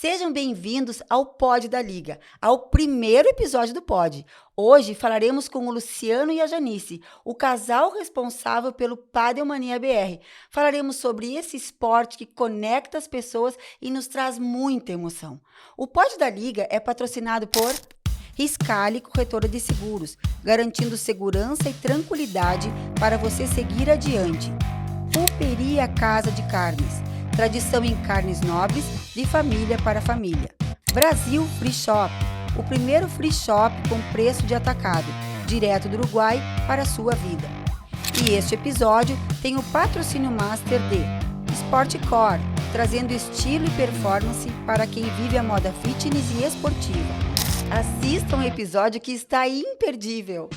Sejam bem-vindos ao Pod da Liga, ao primeiro episódio do Pod. Hoje falaremos com o Luciano e a Janice, o casal responsável pelo Padel Mania BR. Falaremos sobre esse esporte que conecta as pessoas e nos traz muita emoção. O Pod da Liga é patrocinado por Riscale Corretora de Seguros, garantindo segurança e tranquilidade para você seguir adiante. Pulperia Casa de Carnes, tradição em carnes nobres, de família para família. Brasil Free Shop, o primeiro free shop com preço de atacado, direto do Uruguai para a sua vida. E este episódio tem o patrocínio master de Sportcore, trazendo estilo e performance para quem vive a moda fitness e esportiva. Assistam o episódio que está imperdível!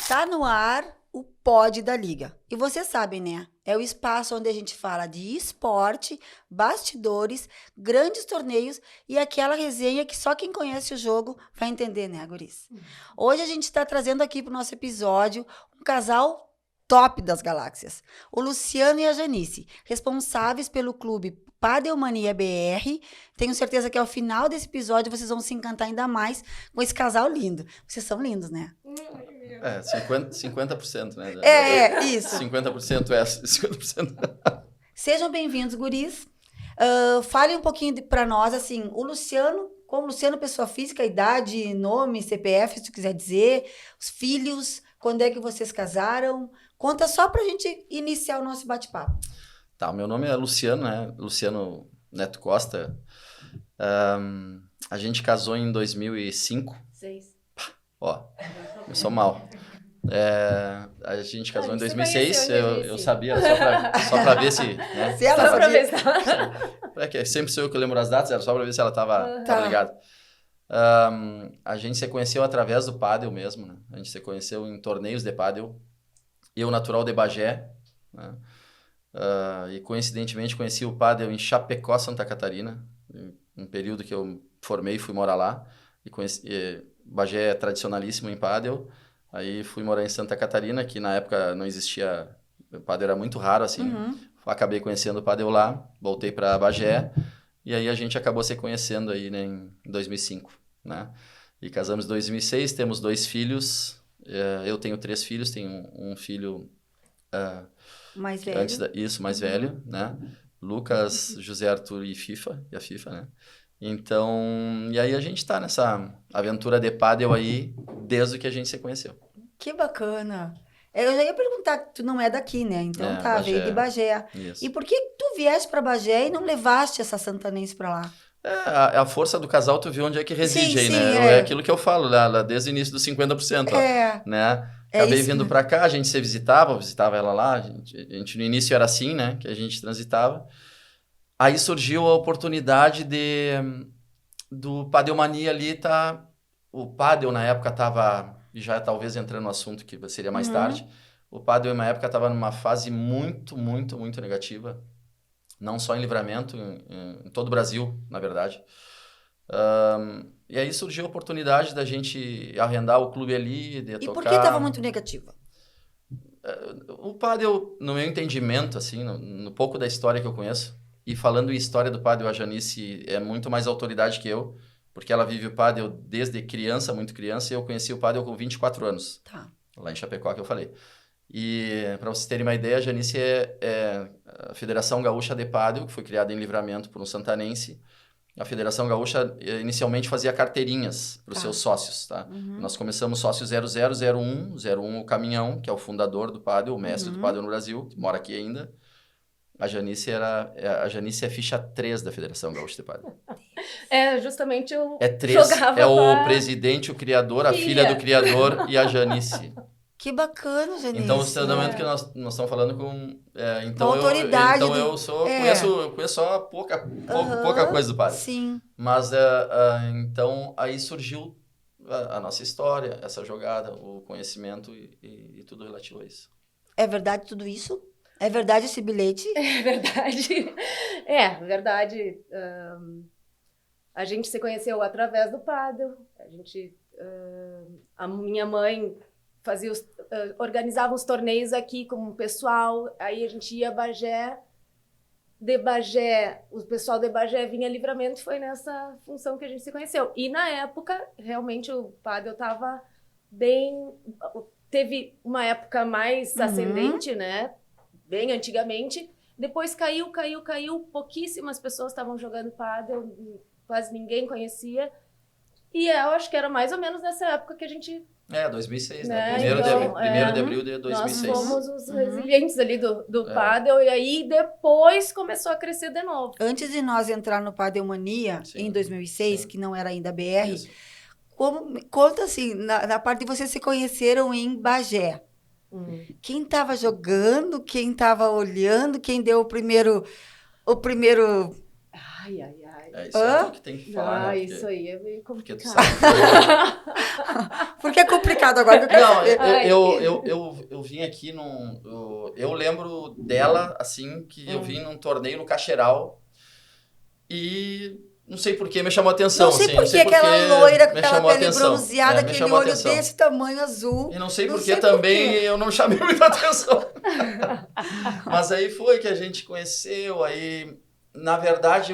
Tá no ar o Pod da Liga. E vocês sabem, né? É o espaço onde a gente fala de esporte, bastidores, grandes torneios e aquela resenha que só quem conhece o jogo vai entender, né, guris? Hoje a gente está trazendo aqui pro nosso episódio um casal top das galáxias. O Luciano e a Janice, responsáveis pelo clube Padel Mania BR. Tenho certeza que ao final desse episódio vocês vão se encantar ainda mais com esse casal lindo. Vocês são lindos, né? 50%, né? Isso. 50% é 50%. Sejam bem-vindos, guris. Falem um pouquinho para nós, assim, o Luciano, como Luciano, pessoa física, idade, nome, CPF, se tu quiser dizer, os filhos, quando é que vocês casaram? Conta só pra gente iniciar o nosso bate-papo. Tá, o meu nome é Luciano, né? Luciano Neto Costa. A gente casou em 2005. 6. Ó, eu sou mal. A gente casou em 2006, eu sabia, só pra ver se... Né? Se ela sabia. Sempre sou eu que lembro as datas, era só pra ver se ela tava ligada. A gente se conheceu através do pádel mesmo, né? A gente se conheceu em torneios de pádel. Eu, natural de Bagé, né? E coincidentemente conheci o pádel em Chapecó, Santa Catarina, um período que eu formei e fui morar lá. Bagé é tradicionalíssimo em pádel. Aí fui morar em Santa Catarina, que na época não existia, o pádel era muito raro assim. Acabei conhecendo o pádel lá, voltei para Bagé e aí a gente acabou se conhecendo aí, né, em 2005, né? E casamos em 2006, temos 2 filhos. Eu tenho 3 filhos, tenho um filho mais velho. Mais velho, né? Lucas, José Arthur e a FIFA, né? Então, e aí a gente tá nessa aventura de pádel aí desde que a gente se conheceu. Que bacana. Eu já ia perguntar, tu não é daqui, né? Então Bagé. Veio de Bagé. Isso. E por que tu vieste pra Bagé e não levaste essa santanense pra lá? A força do casal, tu viu onde é que reside aí, sim, né? É aquilo que eu falo lá desde o início dos 50%, ó, né? Acabei vindo pra cá, a gente se visitava ela lá, a gente no início era assim, né? Que a gente transitava. Aí surgiu a oportunidade do Padel Mania ali, o Padel na época estava, já talvez entrando no assunto que seria mais tarde, o Padel na época estava numa fase muito, muito, muito negativa, não só em Livramento, em todo o Brasil, na verdade. E aí surgiu a oportunidade da gente arrendar o clube ali, de tocar. E por que estava muito negativa? O Padel, no meu entendimento, assim, no pouco da história que eu conheço, e falando em história do pádel, a Janice é muito mais autoridade que eu, porque ela vive o pádel desde criança, muito criança, e eu conheci o pádel com 24 anos. Tá. Lá em Chapecó, que eu falei. E, para vocês terem uma ideia, a Janice é a Federação Gaúcha de Pádel, que foi criada em Livramento por um santanense. A Federação Gaúcha inicialmente fazia carteirinhas para os seus sócios, tá? Nós começamos sócio 0001 o Caminhão, que é o fundador do pádel, o mestre do pádel no Brasil, que mora aqui ainda. A Janice é ficha 3 da Federação Gaúcha de Pádel. Justamente eu jogava o presidente, o criador, a filha do criador e a Janice. Que bacana, Janice. Então, o treinamento que nós estamos falando com... Então, autoridade eu conheço só pouca coisa do pádel. Sim. Mas, então, aí surgiu a nossa história, essa jogada, o conhecimento e tudo relativo a isso. É verdade tudo isso? É verdade esse bilhete? É verdade. Verdade. A gente se conheceu através do pádel. A minha mãe organizava uns torneios aqui com o pessoal, aí a gente ia a Bagé, de Bagé, o pessoal de Bagé vinha a Livramento, foi nessa função que a gente se conheceu. E na época, realmente, o pádel estava bem... Teve uma época mais ascendente, né? Bem antigamente. Depois caiu. Pouquíssimas pessoas estavam jogando pádel, quase ninguém conhecia. E eu acho que era mais ou menos nessa época que a gente... 2006, né? né? Primeiro Então, de abril de 2006. Nós fomos os resilientes ali do pádel, e aí depois começou a crescer de novo. Antes de nós entrar no Padelmania, em 2006, que não era ainda BR, Isso. conta assim, na parte de vocês se conheceram em Bagé. Quem estava jogando, quem estava olhando, quem deu o primeiro... Ai. Isso é o que tem que falar, né? Isso aí é meio Porque tu complicado. sabe. Porque é complicado agora que eu quero saber. Eu vim aqui eu lembro dela, assim, que eu vim num torneio no Cacheral e não sei por que me chamou a atenção. Não sei assim, por que aquela loira com aquela pele atenção. bronzeada, Me aquele chamou a olho atenção. desse tamanho azul. E não sei por que também eu não chamei muita atenção. Mas aí foi que a gente conheceu, aí, na verdade,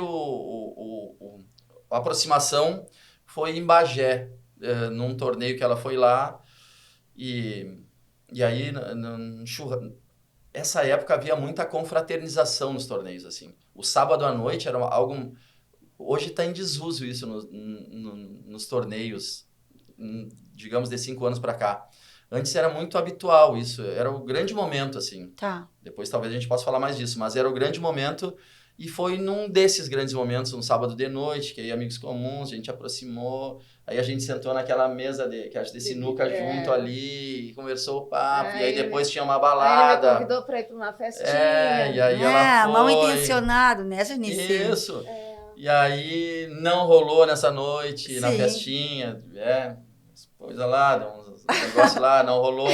a aproximação foi em Bagé, num torneio que ela foi lá, e aí, essa época havia muita confraternização nos torneios, assim. O sábado à noite era algo... Hoje está em desuso isso nos torneios, digamos, de 5 anos para cá. Antes era muito habitual isso, era o grande momento, assim. Tá. Depois talvez a gente possa falar mais disso, mas era o grande momento e foi num desses grandes momentos, um sábado de noite, que aí amigos comuns, a gente aproximou, aí a gente sentou naquela mesa de sinuca junto ali, e conversou o papo, e aí depois tinha uma balada. Aí ele me convidou para ir para uma festinha. E aí ela foi... mal intencionado, né, Janice? Isso. E aí não rolou nessa noite, na festinha, coisa lá, deu uns negócios lá, não rolou.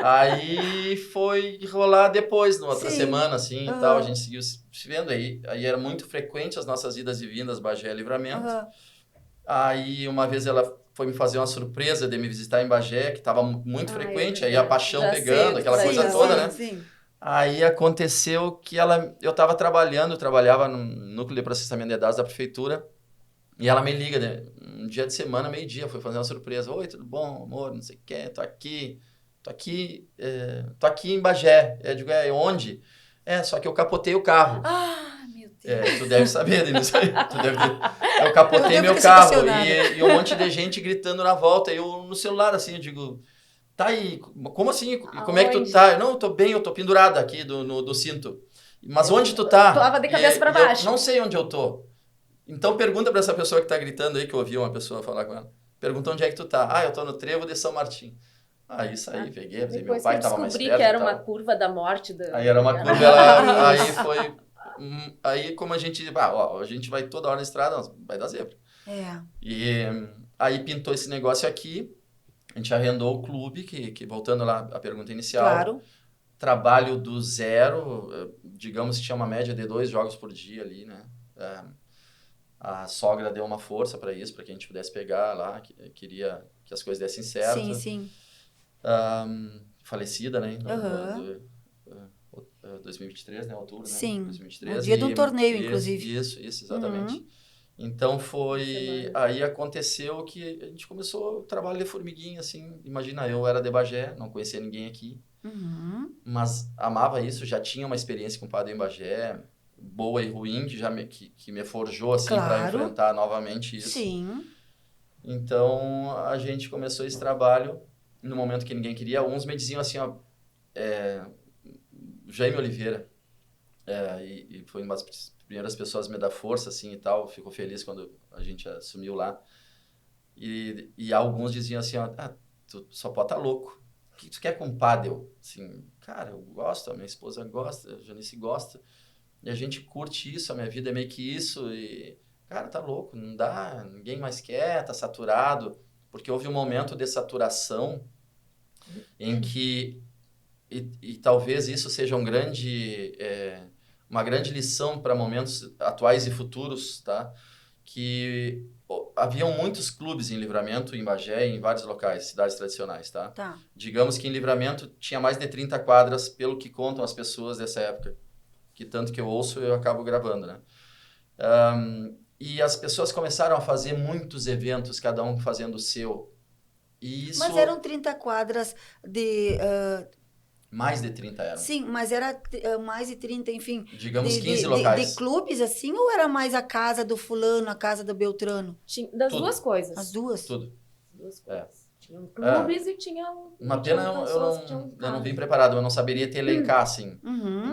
Aí foi rolar depois, na outra semana, assim, e tal, a gente seguiu se vendo aí. Aí era muito frequente as nossas idas e vindas, Bagé e Livramento. Aí uma vez ela foi me fazer uma surpresa de me visitar em Bagé, que estava muito frequente, aí a paixão pegando, aquela coisa toda, né? Sim. Aí aconteceu que eu estava trabalhava no núcleo de processamento de dados da prefeitura, e ela me liga, né? Um dia de semana, meio-dia, foi fazer uma surpresa. Oi, tudo bom, amor? Não sei o que, tô aqui em Bagé. Eu digo, onde? Só que eu capotei o carro. Meu Deus. Tu deve saber disso aí. Eu capotei meu carro e um monte de gente gritando na volta. Eu no celular, assim, eu digo... Tá aí, como assim? E como é que tu tá? Não, eu tô bem, eu tô pendurada aqui do cinto. Mas onde tu tá? Eu tava de cabeça pra baixo. Eu não sei onde eu tô. Então pergunta pra essa pessoa que tá gritando aí, que eu ouvi uma pessoa falar com ela. Pergunta onde é que tu tá. Eu tô no trevo de São Martim. Isso aí, peguei, meu pai tava mais perto. Descobri que era uma curva da morte. Aí era uma curva, aí foi... Aí como a gente... a gente vai toda hora na estrada, vai dar zebra. E aí pintou esse negócio aqui. A gente arrendou o clube, que voltando lá à pergunta inicial, claro. Trabalho do zero, digamos que tinha uma média de 2 jogos por dia ali, né? A sogra deu uma força para isso, para que a gente pudesse pegar lá, queria que as coisas dessem certo. Sim. Falecida, né? 2023, né? Outubro, né? Sim, 2023. no dia de um torneio, inclusive. Isso, exatamente. Então aí aconteceu que a gente começou o trabalho de formiguinha, assim, imagina, eu era de Bagé, não conhecia ninguém aqui, mas amava isso, já tinha uma experiência com o padre em Bagé, boa e ruim, que me forjou, assim, para enfrentar novamente isso. Sim. Então a gente começou esse trabalho no momento que ninguém queria, uns me diziam assim, Jaime Oliveira, e foi uma das primeiras pessoas a me dar força, assim, e tal. Ficou feliz quando a gente assumiu lá. E alguns diziam assim, tu só pode estar louco. O que tu quer com pádel? Assim, cara, eu gosto, a minha esposa gosta, a Janice gosta. E a gente curte isso, a minha vida é meio que isso. E, cara, tá louco, não dá, ninguém mais quer, tá saturado. Porque houve um momento de saturação em que... E talvez isso seja uma grande lição para momentos atuais e futuros, tá? Que haviam muitos clubes em Livramento, em Bagé e em vários locais, cidades tradicionais, tá? Tá. Digamos que em Livramento tinha mais de 30 quadras, pelo que contam as pessoas dessa época, que tanto que eu ouço eu acabo gravando, né? E as pessoas começaram a fazer muitos eventos, cada um fazendo o seu. E isso... Mas eram 30 quadras de... Mais de 30 eram. Sim, mas era mais de 30, enfim. Digamos 15 locais. De clubes, assim, ou era mais a casa do fulano, a casa do Beltrano? Das Tudo. duas coisas. As duas? Tudo. As duas coisas. Tinham clubes e tinham... Uma pena eu não vim preparado, eu não saberia te elencar, assim. Uhum.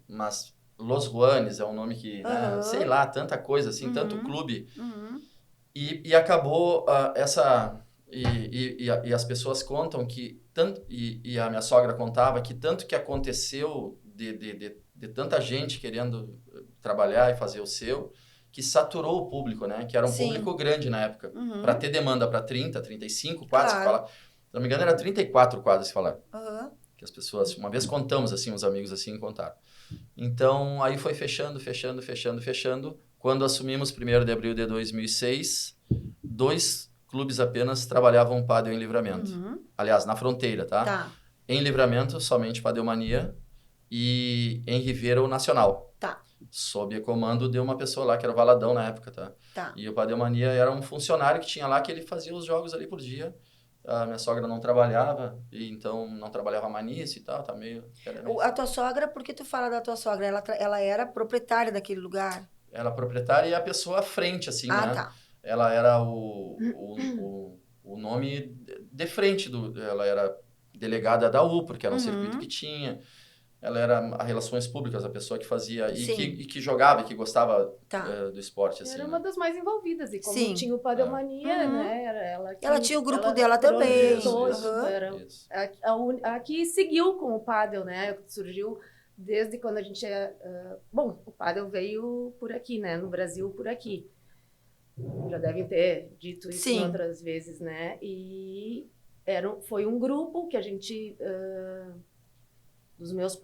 Mas Los Juanes é um nome que, né, sei lá, tanta coisa, assim, tanto clube. Uhum. E acabou essa... E as pessoas contam que tanto, e a minha sogra contava que tanto que aconteceu de tanta gente querendo trabalhar e fazer o seu, que saturou o público, né? Que era um público grande na época. Uhum. Para ter demanda para 30, 35 quadros, Claro. que fala, se não me engano, era 34 quadros que falaram. Uhum. Que as pessoas, uma vez contamos assim, os amigos assim contaram. Então, aí foi fechando. Quando assumimos 1º de abril de 2006, 2 clubes apenas trabalhavam pádel em Livramento. Uhum. Aliás, na fronteira, tá? Tá. Em Livramento, somente Padelmania e em Ribeira, o Nacional. Tá. Sob comando de uma pessoa lá, que era o Valadão na época, tá? Tá. E o Padelmania era um funcionário que tinha lá, que ele fazia os jogos ali por dia. A minha sogra não trabalhava, e então não trabalhava mais nisso e tal, tá meio... A tua sogra, por que tu fala da tua sogra? Ela era proprietária daquele lugar? Ela é proprietária e a pessoa à frente, assim, né? Tá. Ela era o nome de frente ela era delegada da U, porque era um circuito que tinha. Ela era a relações públicas, a pessoa que fazia e que jogava e que gostava do esporte. Assim, era uma das mais envolvidas. E como tinha o Padelmania, né? Ela tinha o grupo dela também. A que seguiu com o pádel, né? Surgiu desde quando a gente... bom, o pádel veio por aqui, né? No Brasil, por aqui. Já devem ter dito isso em outras vezes, né? E foi um grupo que a gente... os meus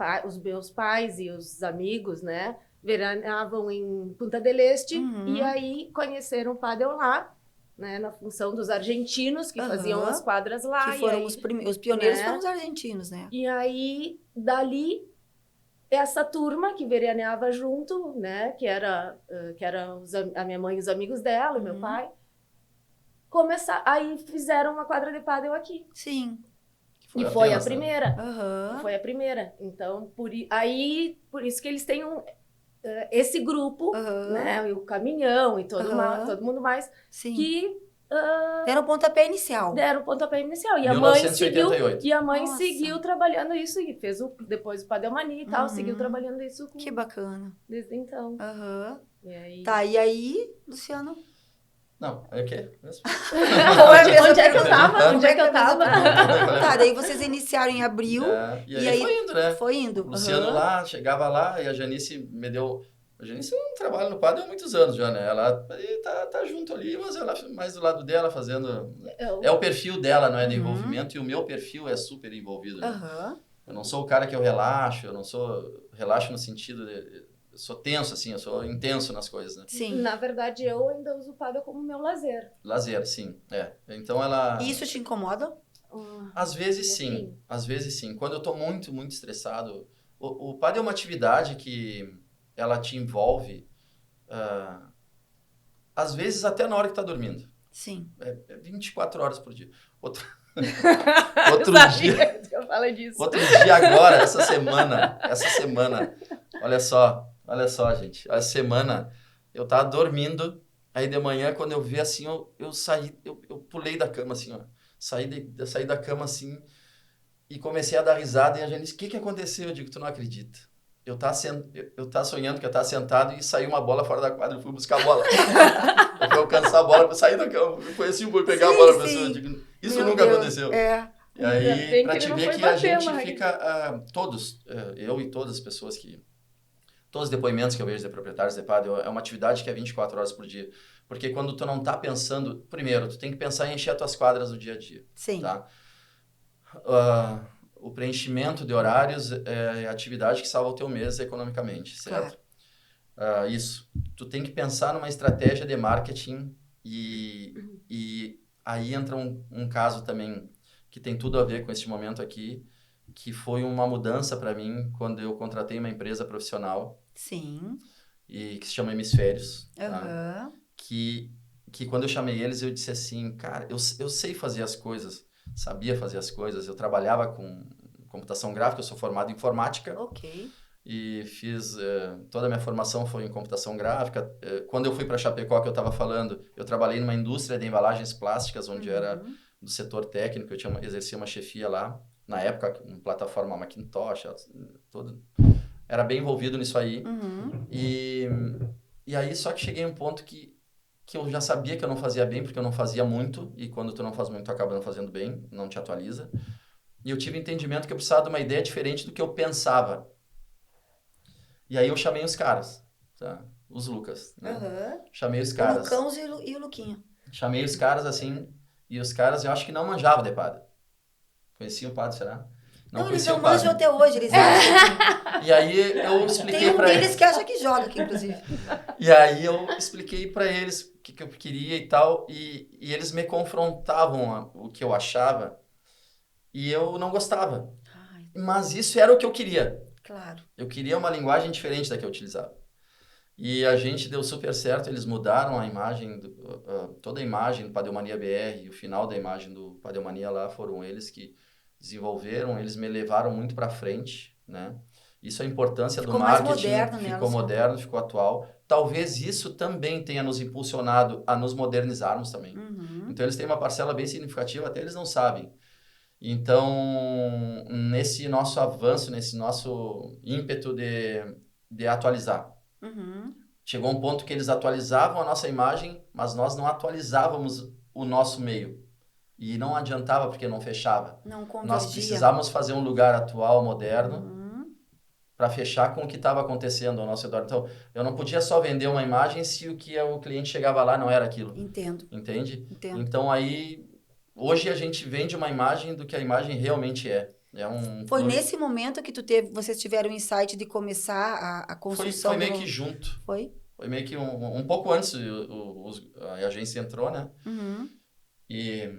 pais e os amigos, né? Veraneavam em Punta del Este e aí conheceram o pádel lá, né? Na função dos argentinos que faziam as quadras lá. Que foram os pioneiros, foram os argentinos, né? E aí, dali... essa turma que veraneava junto, né, que era a minha mãe e os amigos dela, e meu pai, aí fizeram uma quadra de pádel aqui. Sim. E foi a primeira. Uhum. Foi a primeira. Então, por isso que eles têm esse grupo, né, e o caminhão e todo mundo mais, que... deram o pontapé inicial. E 1988. a mãe seguiu trabalhando isso e fez depois o Padelmania e tal, seguiu trabalhando isso que bacana. Desde então. E aí? Tá, e aí, Luciano? Não, é o quê? Onde é que eu tava? Tá, daí vocês iniciaram em abril. E aí foi indo, né? Foi indo. O Luciano lá, chegava lá e a Janice me deu... A Janice não trabalha no pádel há muitos anos já, né? Ela tá junto ali, mas ela mais do lado dela fazendo... É o perfil dela, não é? De envolvimento, e o meu perfil é super envolvido, né? Eu não sou o cara que eu relaxo, relaxo no sentido de... Eu sou tenso, assim, eu sou intenso nas coisas, né? Sim. Na verdade, eu ainda uso o pádel como meu lazer. Lazer, sim. Então ela... Isso te incomoda? Às vezes sim. Às vezes sim. Quando eu tô muito, muito estressado... O pádel é uma atividade que... ela te envolve, às vezes até na hora que tá dormindo. Sim. 24 horas por dia. Outro dia... que eu falo disso. Outro dia agora, essa semana, olha só, gente. Essa semana eu tava dormindo, aí de manhã, quando eu vi assim, eu saí, eu pulei da cama assim, ó. Saí da cama assim e comecei a dar risada e a gente disse, o que aconteceu? Eu digo, tu não acredita. Eu tava sonhando que eu tava sentado e saiu uma bola fora da quadra, eu fui buscar a bola. Eu fui alcançar a bola, eu saí da cama, foi assim, fui pegar a bola pra pessoa. Eu digo, isso nunca aconteceu. E aí, pra te ver que a gente fica, todos, eu e todas as pessoas todos os depoimentos que eu vejo de proprietários de pádel, é uma atividade que é 24 horas por dia. Porque quando tu não tá pensando, primeiro, tu tem que pensar em encher as tuas quadras no dia a dia. Sim. Tá? O preenchimento de horários é a atividade que salva o teu mês economicamente, certo? Isso. Tu tem que pensar numa estratégia de marketing E aí entra um caso também que tem tudo a ver com este momento aqui, que foi uma mudança para mim quando eu contratei uma empresa profissional. Sim. E que se chama Hemisférios. Aham. Tá? Que quando eu chamei eles, eu disse assim, cara, eu sei fazer as coisas, sabia fazer as coisas, eu trabalhava com computação gráfica, eu sou formado em informática. Ok. E fiz, toda a minha formação foi em computação gráfica. Quando eu fui para Chapecó, que eu estava falando, eu trabalhei numa indústria de embalagens plásticas, onde eu era do setor técnico, eu exercia uma chefia lá, na época, em plataforma Macintosh, tudo. Era bem envolvido nisso aí. E aí, só que cheguei a um ponto que eu já sabia que eu não fazia bem, porque eu não fazia muito, e quando tu não faz muito, tu acaba não fazendo bem, não te atualiza. E eu tive entendimento que eu precisava de uma ideia diferente do que eu pensava. E aí eu chamei os caras, tá? Os Lucas, né? Chamei os caras. O Lucão e o Luquinha. Chamei os caras assim, e os caras eu acho que não manjavam de padre. Conheciam o padre, será? Não, eles não manjam até hoje, eles acham. E aí eu expliquei pra eles. Tem um deles que acha que joga aqui, inclusive. E aí eu expliquei pra eles o que eu queria e tal, e eles me confrontavam o que eu achava, e eu não gostava. Mas isso era o que eu queria. Claro. Eu queria uma linguagem diferente da que eu utilizava. E a gente deu super certo, eles mudaram a imagem, toda a imagem do Padeomania BR, e o final da imagem do Padeomania lá foram eles que desenvolveram, eles me levaram muito para frente, né? Isso é a importância do marketing, ficou moderno, ficou atual. Talvez isso também tenha nos impulsionado a nos modernizarmos também. Então eles têm uma parcela bem significativa, até eles não sabem. Então, nesse nosso avanço, nesse nosso ímpeto de atualizar, chegou um ponto que eles atualizavam a nossa imagem, mas nós não atualizávamos o nosso meio. E não adiantava porque não fechava. Não convergia. Nós precisávamos fazer um lugar atual, moderno, para fechar com o que estava acontecendo ao nosso redor. Então, eu não podia só vender uma imagem se o que o cliente chegava lá não era aquilo. Entendo. Entende? Entendo. Então, aí, hoje a gente vende uma imagem do que a imagem realmente é. Foi nesse momento que vocês tiveram o insight de começar a construção? Foi meio que junto. Foi meio que um pouco antes a agência entrou, né? E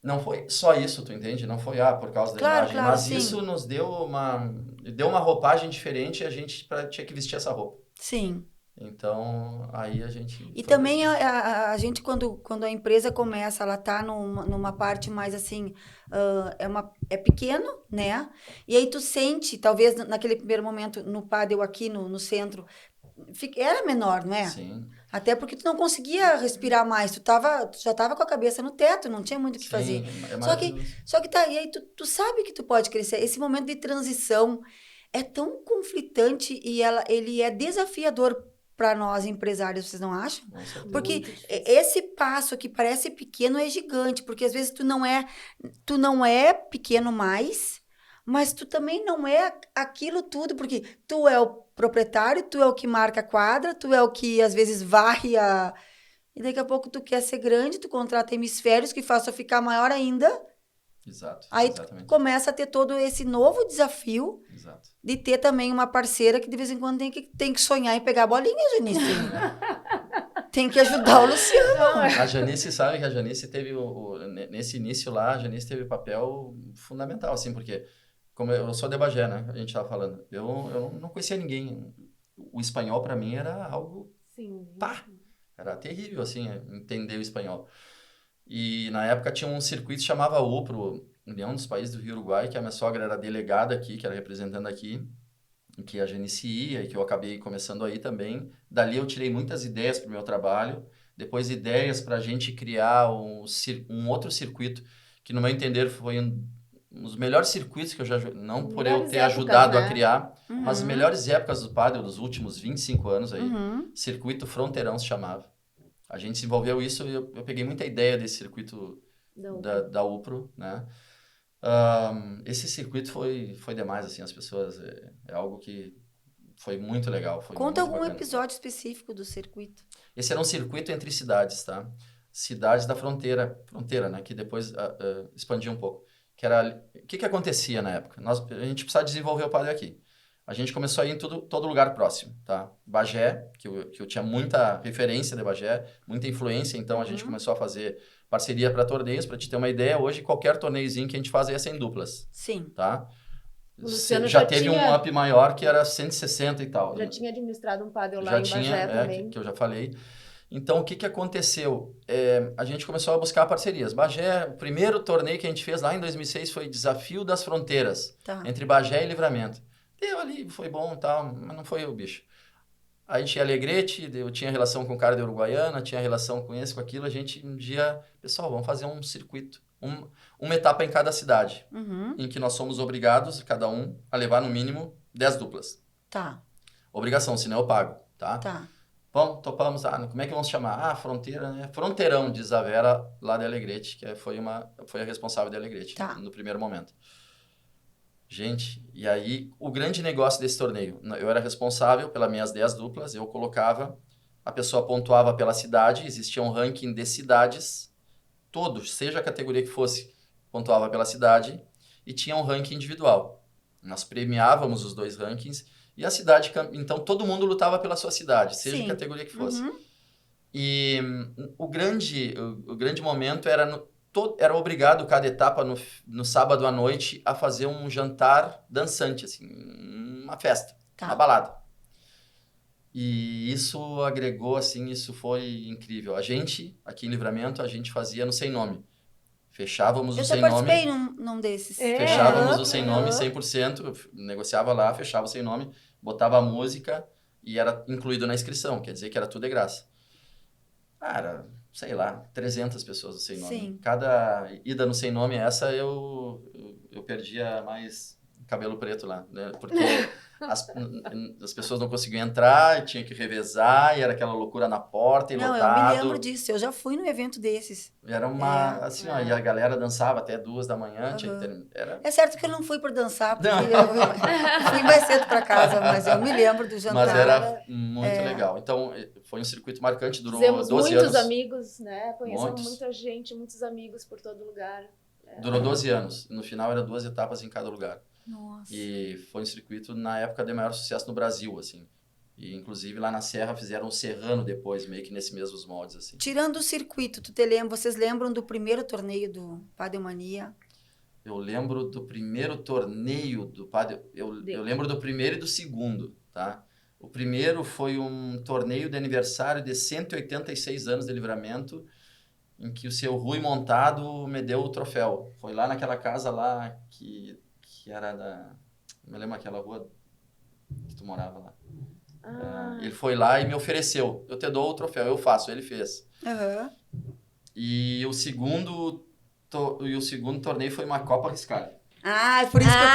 não foi só isso, tu entende? Não foi por causa da imagem, mas sim. Isso nos deu uma roupagem diferente e a gente tinha que vestir essa roupa. Sim. Então, aí a gente... E também a gente, quando a empresa começa, ela tá numa parte mais assim, é pequeno, né? E aí tu sente, talvez naquele primeiro momento, no Padel aqui no centro, era menor, não é? Sim. Até porque tu não conseguia respirar mais, tu já tava com a cabeça no teto, não tinha muito o que fazer. Só que tá, e aí tu sabe que tu pode crescer. Esse momento de transição é tão conflitante e ele é desafiador para nós empresários, vocês não acham? Porque esse passo que parece pequeno é gigante, porque às vezes tu não é pequeno mais, mas tu também não é aquilo tudo, porque tu é o proprietário, tu é o que marca a quadra, tu é o que às vezes varre e daqui a pouco tu quer ser grande, tu contrata Hemisférios que faça ficar maior ainda. Exato. Aí tu começa a ter todo esse novo desafio de ter também uma parceira que de vez em quando tem que sonhar em pegar a bolinha, Janice. Tem que ajudar o Luciano. A Janice sabe que a Janice teve, nesse início lá, a Janice teve papel fundamental, assim, porque como eu sou de Bagé, né? A gente estava falando. Eu não conhecia ninguém. O espanhol, para mim, era algo... Sim. Era terrível, assim, entender o espanhol. E na época tinha um circuito que chamava UPRO, União dos Países do Rio Uruguai, que a minha sogra era delegada aqui, que era representando aqui, que a Janice ia e que eu acabei começando aí também. Dali eu tirei muitas ideias para o meu trabalho, depois ideias para a gente criar um outro circuito, que no meu entender foi um dos melhores circuitos que eu já... Não por eu ter ajudado a criar, mas as melhores épocas do Padel dos últimos 25 anos aí. Circuito Fronteirão se chamava. A gente desenvolveu isso e eu peguei muita ideia desse circuito da UPRO, né? Esse circuito foi demais, assim, as pessoas... É algo que foi muito legal. Conta algum episódio específico do circuito. Esse era um circuito entre cidades, tá? Cidades da fronteira, né? Que depois expandiu um pouco. Que era... O que acontecia na época? A gente precisava desenvolver o Padel aqui. a gente começou a ir em todo lugar próximo, tá? Bagé, que eu tinha muita referência de Bagé, muita influência, então a gente começou a fazer parceria para torneios. Para te ter uma ideia, hoje qualquer torneiozinho que a gente faz é sem duplas. Sim. Tá? O Luciano já teve um up maior que era 160 e tal. Já tinha administrado um pádel lá já em tinha, Bagé também. que eu já falei. Então, o que aconteceu? A gente começou a buscar parcerias. Bagé, o primeiro torneio que a gente fez lá em 2006 foi Desafio das Fronteiras, entre Bagé e Livramento. Deu ali, foi bom e tal, mas não foi o bicho. Aí tinha Alegrete, eu tinha relação com o cara de Uruguaiana, tinha relação com esse, com aquilo. A gente, um dia, pessoal, vamos fazer um circuito. Uma etapa em cada cidade, em que nós somos obrigados, cada um, a levar no mínimo 10 duplas. Tá. Obrigação, senão eu pago, tá? Tá. Vamos, topamos. Como é que vamos chamar? Fronteira, né? Fronteirão, diz a Vera, lá de Alegrete, que foi a responsável de Alegrete, no primeiro momento. Gente, e aí, o grande negócio desse torneio, eu era responsável pelas minhas 10 duplas, eu colocava, a pessoa pontuava pela cidade, existia um ranking de cidades, todos, seja a categoria que fosse, pontuava pela cidade, e tinha um ranking individual. Nós premiávamos os 2 rankings, e a cidade, então todo mundo lutava pela sua cidade, seja a categoria que fosse. E o grande momento era era obrigado cada etapa no sábado à noite a fazer um jantar dançante, assim, uma festa, uma balada. E isso agregou, assim, isso foi incrível. A gente, aqui em Livramento, a gente fazia no Sem Nome. Fechávamos o Sem Nome. Eu já participei num desses. Fechávamos o Sem Nome 100%, negociava lá, fechava o Sem Nome, botava a música e era incluído na inscrição, quer dizer que era tudo de graça. Cara, sei lá, 300 pessoas no Sem Nome. Sim. Cada ida no Sem Nome, essa eu perdia mais cabelo preto lá, né? Porque as pessoas não conseguiam entrar, e tinha que revezar, e era aquela loucura na porta e lotado. Não, eu me lembro disso, eu já fui num evento desses. Era assim, ó, e a galera dançava até 2 da manhã, tinha que ter, É certo que eu não fui por dançar, porque eu fui mais cedo para casa, mas eu me lembro do jantar. Mas era muito legal. Então, foi um circuito marcante, durou Fizemos 12 muitos anos. amigos, né? Conhecemos muita gente, muitos amigos por todo lugar. Durou 12 anos. No final, eram 2 etapas em cada lugar. Nossa. E foi um circuito, na época, de maior sucesso no Brasil, assim. E, inclusive, lá na Serra, fizeram um Serrano depois, meio que nesses mesmos moldes, assim. Tirando o circuito, vocês lembram do primeiro torneio do Padelmania? Eu lembro do primeiro torneio do Padel... Eu lembro do primeiro e do segundo, tá? O primeiro foi um torneio de aniversário de 186 anos de Livramento, em que o seu Rui Montado me deu o troféu. Foi lá naquela casa lá que era da... Me lembro aquela rua que tu morava lá. Ele foi lá e me ofereceu. Eu te dou o troféu, eu faço. Ele fez. E o segundo torneio foi uma Copa Riscali. Ah, por isso que eu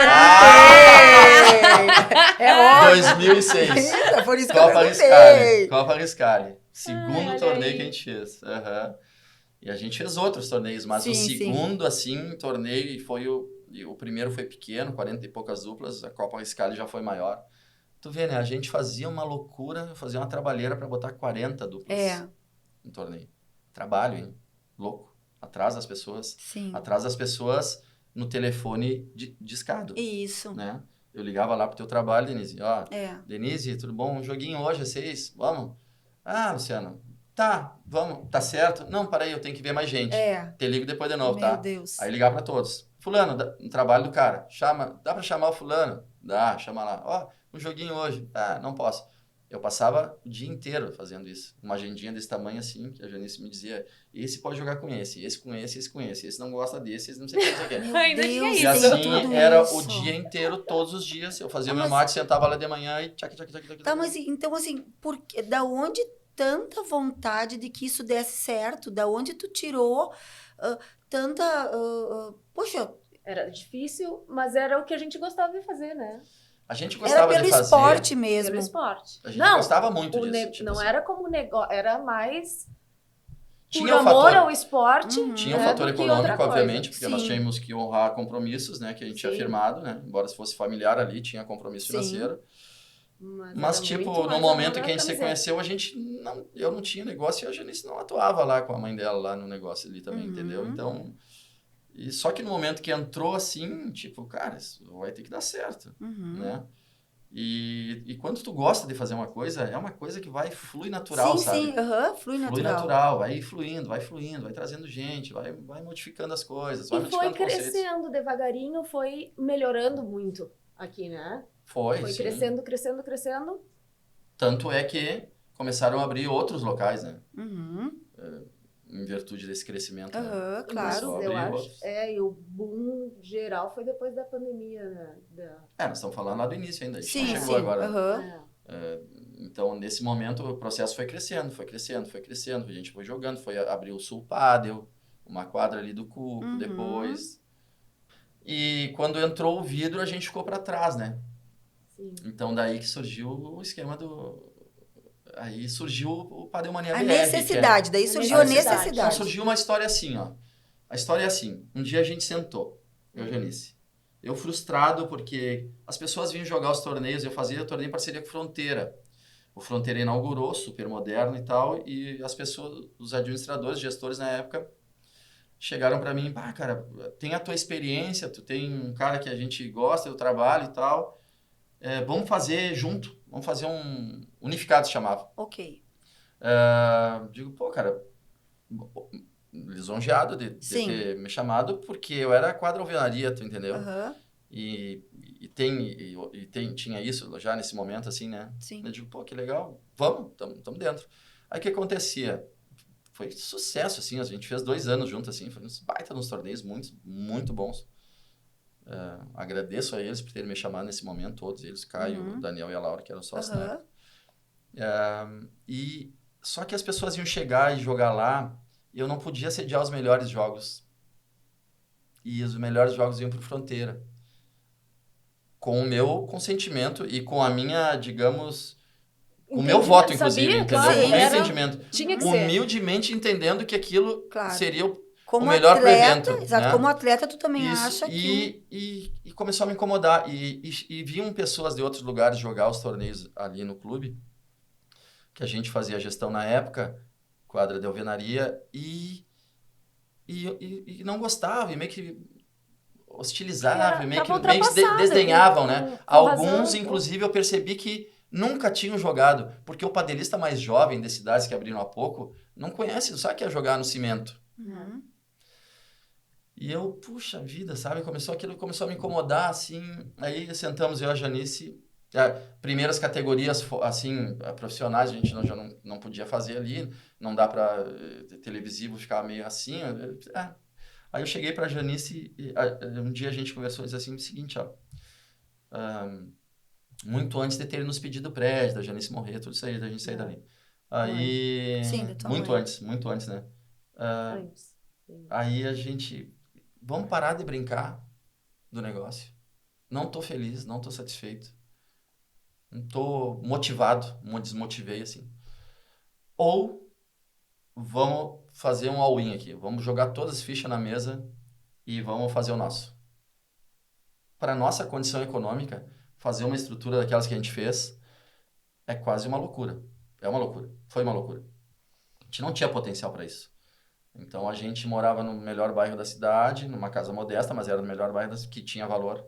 perguntei! É óbvio. 2006. É por isso que eu perguntei. Copa Riscali. Segundo torneio que a gente fez. E a gente fez outros torneios, mas o segundo, assim, torneio, e o primeiro foi pequeno, 40 e poucas duplas, a Copa Riscali já foi maior. Tu vê, né? A gente fazia uma loucura, fazia uma trabalheira para botar 40 duplas no torneio. Trabalho, hein? Louco. Atrás das pessoas. Sim. Atrás das pessoas no telefone discado. Isso. Né? Eu ligava lá pro teu trabalho, Denise. Denise, tudo bom? Um joguinho hoje, 6? Vamos? Ah, Luciano. Tá, vamos. Tá certo? Não, peraí, eu tenho que ver mais gente. Te ligo depois de novo, tá? Meu Deus. Aí ligar para todos. Fulano, no trabalho do cara. Dá para chamar o fulano? Dá, chama lá. Um joguinho hoje. Ah, não posso. Eu passava o dia inteiro fazendo isso. Uma agendinha desse tamanho assim, que a Janice me dizia, esse pode jogar com esse com esse, esse com esse. Esse não gosta desse, esse não sei o que, não sei o que. Ainda tinha isso. E assim, era o dia inteiro, todos os dias. Eu fazia o meu mate, sentava lá de manhã e tchac. Tá, mas então assim, da onde tanta vontade de que isso desse certo? Da onde tu tirou tanta... poxa... Era difícil, mas era o que a gente gostava de fazer, né? A gente gostava de fazer... Era pelo esporte mesmo. Pelo esporte. A gente gostava muito disso. Tipo não era como negócio, era mais... Tinha por amor ao esporte. Tinha um fator econômico, obviamente, porque Sim. nós tínhamos que honrar compromissos, né? Que a gente tinha firmado, né? Embora se fosse familiar ali, tinha compromisso financeiro. Mas tipo, no momento que a gente se conheceu, eu não tinha negócio e a Janice não atuava lá com a mãe dela lá no negócio ali também, entendeu? Então... Só que no momento que entrou assim, tipo, cara, isso vai ter que dar certo, né? E quando tu gosta de fazer uma coisa, é uma coisa que flui natural, sabe? Sim, flui Flui natural. natural, vai fluindo, vai trazendo gente, vai modificando as coisas, vai E foi modificando conceitos. crescendo devagarinho, foi melhorando muito aqui, né? Foi sim. Crescendo, crescendo, crescendo. Tanto é que começaram a abrir outros locais, né? Uhum. Em virtude desse crescimento, né? Claro. Começou a Eu abrir acho. outros. E o boom geral foi depois da pandemia, né? Nós estamos falando lá do início ainda, a gente Sim, não chegou agora. Então, nesse momento, o processo foi crescendo, foi crescendo, foi crescendo. A gente foi jogando, foi abrir o Sul Pádel, uma quadra ali do Cuco, depois. E quando entrou o vidro, a gente ficou para trás, né? Sim. Então, daí que surgiu o esquema do... Aí surgiu o Padel Mania BR. A necessidade, daí surgiu a necessidade. Então, surgiu uma história assim, ó. A história é assim. Um dia a gente sentou, eu e Janice. Eu frustrado porque as pessoas vinham jogar os torneios, eu fazia torneio em parceria com Fronteira. O Fronteira inaugurou, super moderno e tal, e as pessoas, os administradores, gestores na época, chegaram para mim, cara, tem a tua experiência, tu tem um cara que a gente gosta do trabalho e tal, vamos fazer junto, vamos fazer um unificado, se chamava. Ok. Digo, cara, lisonjeado de ter me chamado, porque eu era quadra alvenaria, tu entendeu? E tinha isso já nesse momento, assim, né? Sim. Eu digo, que legal, vamos, tamo dentro. Aí o que acontecia? Foi sucesso, assim, a gente fez 2 anos juntos, assim, foi uns baita nos torneios muito, muito bons. Agradeço a eles por terem me chamado nesse momento, todos eles, Caio, o Daniel e a Laura, que eram sócios na época. Só que as pessoas iam chegar e jogar lá, e eu não podia sediar os melhores jogos. E os melhores jogos iam pro Fronteira. Com o meu consentimento e com a minha, digamos... Com o meu voto, inclusive, entendeu? Claro, com o meu entendimento. Tinha que ser. Humildemente entendendo que aquilo seria como o melhor atleta, pro evento. Exato, né? como atleta tu também Isso, acha que... E começou a me incomodar. E vinham pessoas de outros lugares jogar os torneios ali no clube, que a gente fazia a gestão na época, quadra de alvenaria, e não gostava, e meio que hostilizavam, meio que desdenhavam, né? Alguns, inclusive, eu percebi que nunca tinham jogado, porque o padelista mais jovem de cidades que abriram há pouco não conhece, não sabe o que é jogar no cimento. E eu, puxa vida, sabe? Aquilo começou a me incomodar, assim. Aí sentamos eu e a Janice, primeiras categorias, assim, profissionais, a gente já não podia fazer ali, não dá para televisivo ficar meio assim. Aí eu cheguei para a Janice, um dia a gente conversou e disse assim, o seguinte, ó, muito antes de ter nos pedido prédio, da Janice morrer, tudo isso aí, da gente sair dali. Aí, muito antes, né? Aí a gente, vamos parar de brincar do negócio. Não tô feliz, não tô satisfeito. Não tô motivado, me desmotivei, assim. Ou vamos fazer um all-in aqui, vamos jogar todas as fichas na mesa e vamos fazer o nosso. Para nossa condição econômica, fazer uma estrutura daquelas que a gente fez é quase uma loucura. É uma loucura. Foi uma loucura. A gente não tinha potencial para isso. Então, a gente morava no melhor bairro da cidade, numa casa modesta, mas era no melhor bairro que tinha valor.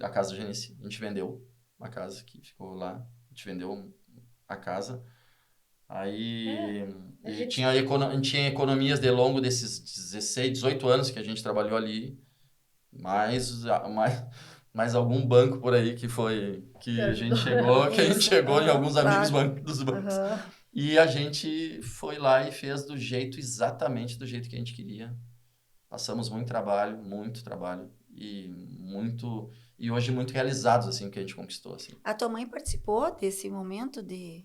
A casa do Genice. A gente vendeu uma casa que ficou lá. A gente vendeu a casa. Aí, a gente tinha economias de longo desses 16, 18 anos que a gente trabalhou ali. Mais algum banco por aí que a gente chegou em alguns amigos dos bancos. E a gente foi lá e fez exatamente do jeito que a gente queria. Passamos muito trabalho e hoje muito realizados assim que a gente conquistou assim. A tua mãe participou desse momento de...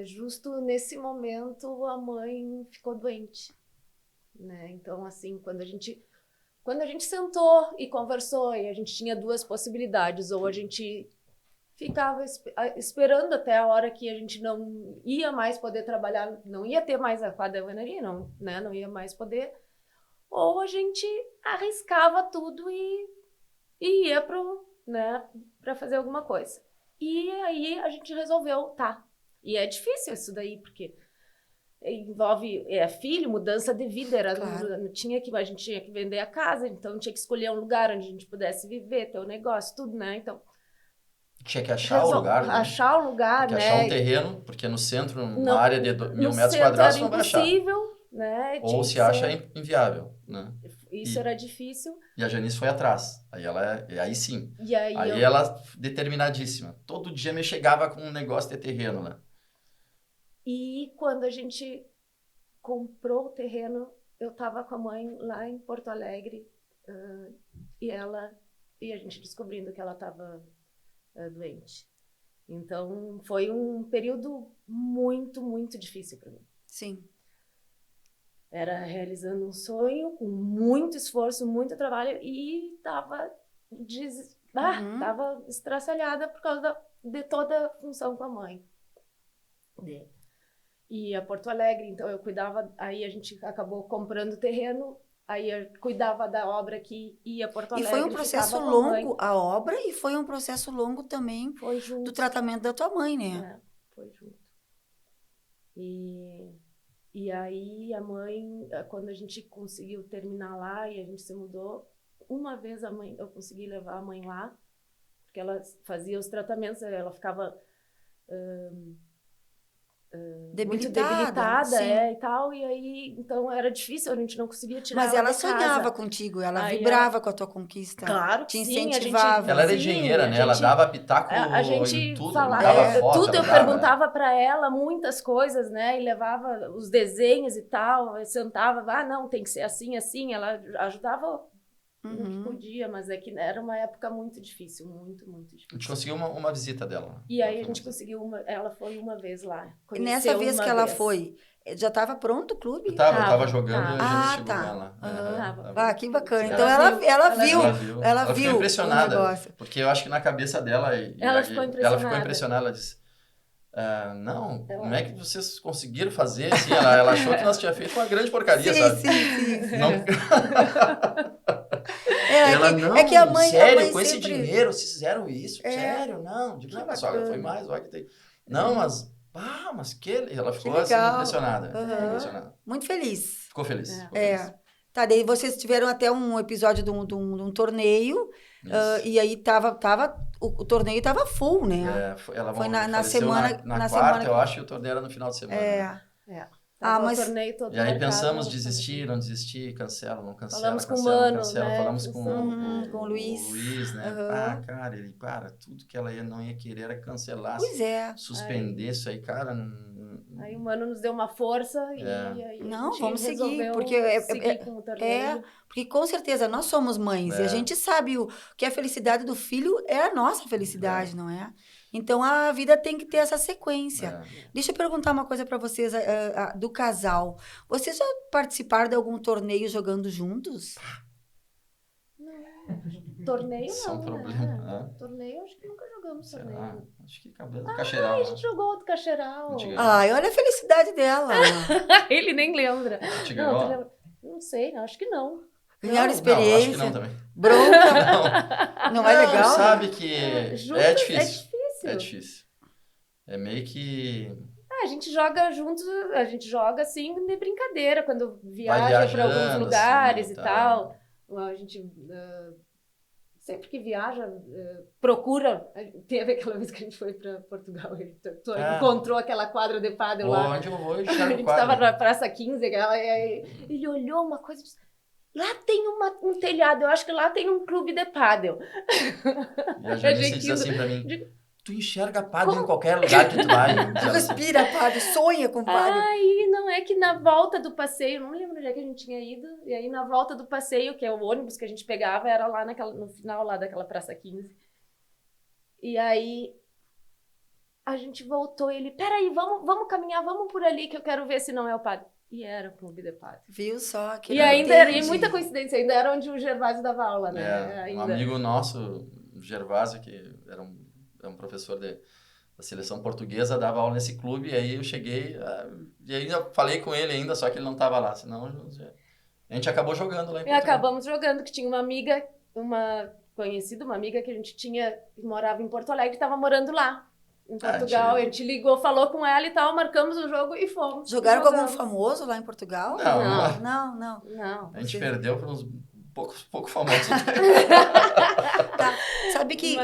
Justo nesse momento a mãe ficou doente. Né? Então, assim, quando a gente sentou e conversou, e a gente tinha 2 possibilidades, ou a gente ficava esperando até a hora que a gente não ia mais poder trabalhar, não ia ter mais a quadra de alvenaria, não ia mais poder, ou a gente arriscava tudo e ia para fazer alguma coisa. E aí a gente resolveu, e é difícil isso daí, porque envolve filho, mudança de vida, Claro. a gente tinha que vender a casa, então tinha que escolher um lugar onde a gente pudesse viver, ter um negócio, tudo, né? Então, Tinha que achar o lugar, né? achar o lugar, Porque né? achar um terreno, porque no centro, Não, numa área de 1.000 no metros centro quadrados, era você não vai achar. impossível, né? Ou Tinha se que acha ser- inviável, né? Isso era difícil. E a Janice foi atrás. Aí sim. E aí, Aí ela, determinadíssima. Todo dia me chegava com um negócio de terreno lá. E quando a gente comprou o terreno, eu estava com a mãe lá em Porto Alegre, e a gente descobrindo que ela estava doente. Então, foi um período muito, muito difícil para mim. Sim. Era realizando um sonho, com muito esforço, muito trabalho, e estava tava estraçalhada por causa de toda a função com a mãe. E a Porto Alegre, então eu cuidava, aí a gente acabou comprando terreno, aí eu cuidava da obra aqui, ia a Porto E Alegre. foi um processo ficava com a mãe. longo a obra e foi um processo longo também Foi junto. do tratamento da tua mãe, né? Foi junto. E aí a mãe, quando a gente conseguiu terminar lá e a gente se mudou, uma vez eu consegui levar a mãe lá, porque ela fazia os tratamentos, ela ficava muito debilitada e tal, e aí então era difícil, a gente não conseguia tirar Mas ela ela de casa. sonhava contigo, ela Aí vibrava com a tua conquista. Claro te que sim, incentivava. Ela era engenheira, né? Ela dava pitaco a em gente tudo, falava, mandava foto. tudo eu ela dava, perguntava para ela muitas coisas, né? E levava os desenhos e tal, eu sentava, não, tem que ser assim, assim. Ela ajudava no que podia, mas é que era uma época muito difícil, muito, muito difícil. A gente conseguiu uma visita dela. E aí a gente conseguiu, ela foi uma vez lá. E nessa vez que ela foi, já estava pronto o clube? Eu tava jogando e a gente chegou tá. lá. Ah, que bacana. Então Ela viu. Ela ficou viu impressionada, o negócio. porque eu acho que na cabeça dela... Ela ficou impressionada. Ela disse... não, como é que vocês conseguiram fazer? Assim, ela achou que nós tínhamos feito uma grande porcaria, sabe? Sim. Não... É que a mãe... Sério, a mãe com esse sempre... dinheiro, vocês fizeram isso? Sério? Não, digo, não, mas sogra, foi mais. Não, mas... mas que... Ela ficou assim, impressionada. Muito feliz. Ficou feliz. Tá, daí vocês tiveram até um episódio de um torneio, e aí o torneio tava full, né? Foi na semana... Na quarta, eu acho, e o torneio era no final de semana. Mas... o torneio todo e aí pensamos, desistir, não desistir, cancela, não cancela. Falamos com o Mano, cancela. né? Falamos com o Luiz. O Luiz, né? Cara, ele, tudo que ela não ia querer era cancelar. Pois é. Suspender isso aí, cara. Aí o Mano nos deu uma força e aí não, vamos seguir, porque seguir com o torneio. Porque com certeza nós somos mães e a gente sabe que a felicidade do filho é a nossa felicidade, não é? Então a vida tem que ter essa sequência. Deixa eu perguntar uma coisa para vocês do casal. Vocês já participaram de algum torneio jogando juntos? Não. Torneio Isso não, é um problema. Torneio, acho que nunca jogamos torneio. Acho que cabelo do Cacheral. A gente jogou do Cacheral. Ai, olha a felicidade dela. Ele nem lembra. Não sei, acho que não. Ganharam experiência. Acho que não também. Bronca. Não é legal? Sabe que é difícil. É difícil. É meio que... a gente joga juntos, a gente joga assim de brincadeira, quando viaja para alguns lugares assim, e tal. A gente... sempre que viaja, procura. Teve aquela vez que a gente foi para Portugal, ele encontrou aquela quadra de pádel lá. Onde eu vou, a gente estava na Praça 15, ele olhou uma coisa e disse, lá tem um telhado, eu acho que lá tem um clube de pádel. E a gente diz assim para mim, tu enxerga pádel em qualquer lugar que tu vai. Respira pádel, sonha com pádel. Aí não é que na volta do passeio, não lembro onde é que a gente tinha ido, e aí na volta do passeio, que é o ônibus que a gente pegava, era lá no final lá daquela Praça 15. E aí a gente voltou e ele, peraí, vamos caminhar, vamos por ali que eu quero ver se não é o pádel. E era o clube de pádel. Viu só? Que e ainda era, e muita coincidência, ainda era onde o Gervásio dava aula, né? Um amigo nosso, o Gervásio, que era um professor da seleção portuguesa, dava aula nesse clube, e aí eu cheguei, e ainda falei com ele ainda, só que ele não estava lá, senão a gente acabou jogando lá em Portugal. E acabamos jogando, que tinha uma amiga, uma amiga que a gente tinha, que morava em Porto Alegre, estava morando lá. em Portugal. A gente ligou, falou com ela e tal, marcamos o jogo e fomos. Jogaram com algum famoso lá em Portugal? Não. A gente perdeu para uns pouco famosos. Tá. Sabe que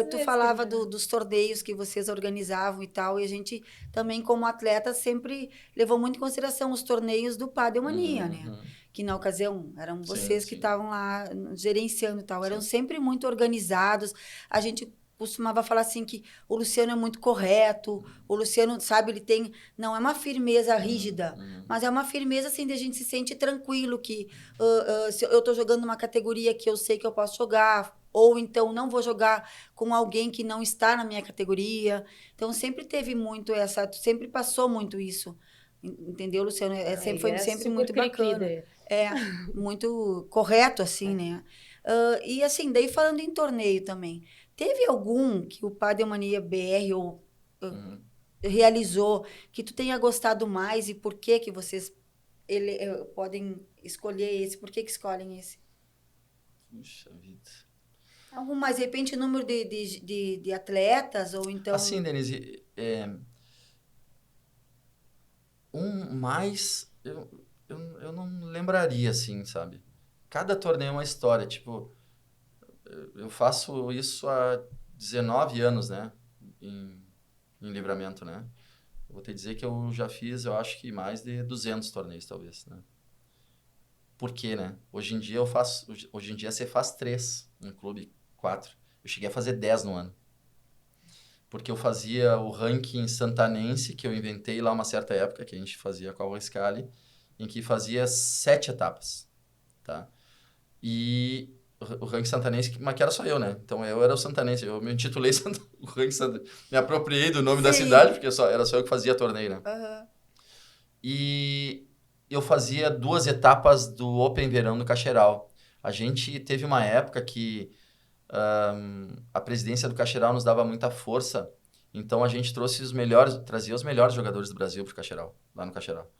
tu falava né? dos torneios que vocês organizavam e tal, e a gente também, como atleta, sempre levou muito em consideração os torneios do Padelmania, né? Que na ocasião eram vocês que estavam lá gerenciando e tal, eram sempre muito organizados. A gente costumava falar assim que o Luciano é muito correto, o Luciano, sabe, ele tem, não é uma firmeza rígida, mas é uma firmeza assim de a gente se sente tranquilo que se eu tô jogando uma categoria que eu sei que eu posso jogar, ou então não vou jogar com alguém que não está na minha categoria. Então sempre teve muito sempre passou muito isso. Entendeu, Luciano? Foi sempre muito bacana. Muito correto, assim, né? E assim, daí falando em torneio também, teve algum que o Padelmania BR realizou que tu tenha gostado mais e por que vocês podem escolher esse? Por que escolhem esse? Puxa vida. Algum mais, de repente, número de atletas ou então... Assim, Denise, eu não lembraria, assim, sabe? Cada torneio é uma história, tipo, eu faço isso há 19 anos, né? Em Livramento, né? Eu vou te dizer que eu já fiz, eu acho que mais de 200 torneios, talvez, né? Por quê, né? Hoje em dia você faz 3 no clube, 4. Eu cheguei a fazer 10 no ano. Porque eu fazia o ranking santanense, que eu inventei lá uma certa época, que a gente fazia com a Roiscali, em que fazia 7 etapas, tá? E o ranking santanense, mas que era só eu, né? Então eu era o santanense, eu me intitulei o ranking santanense, me apropriei do nome da cidade, porque era só eu que fazia torneio, né? E eu fazia 2 etapas do Open Verão no Cacheral. A gente teve uma época que a presidência do Cacheral nos dava muita força, então a gente trazia os melhores jogadores do Brasil pro Cacheral, lá no Cacheral.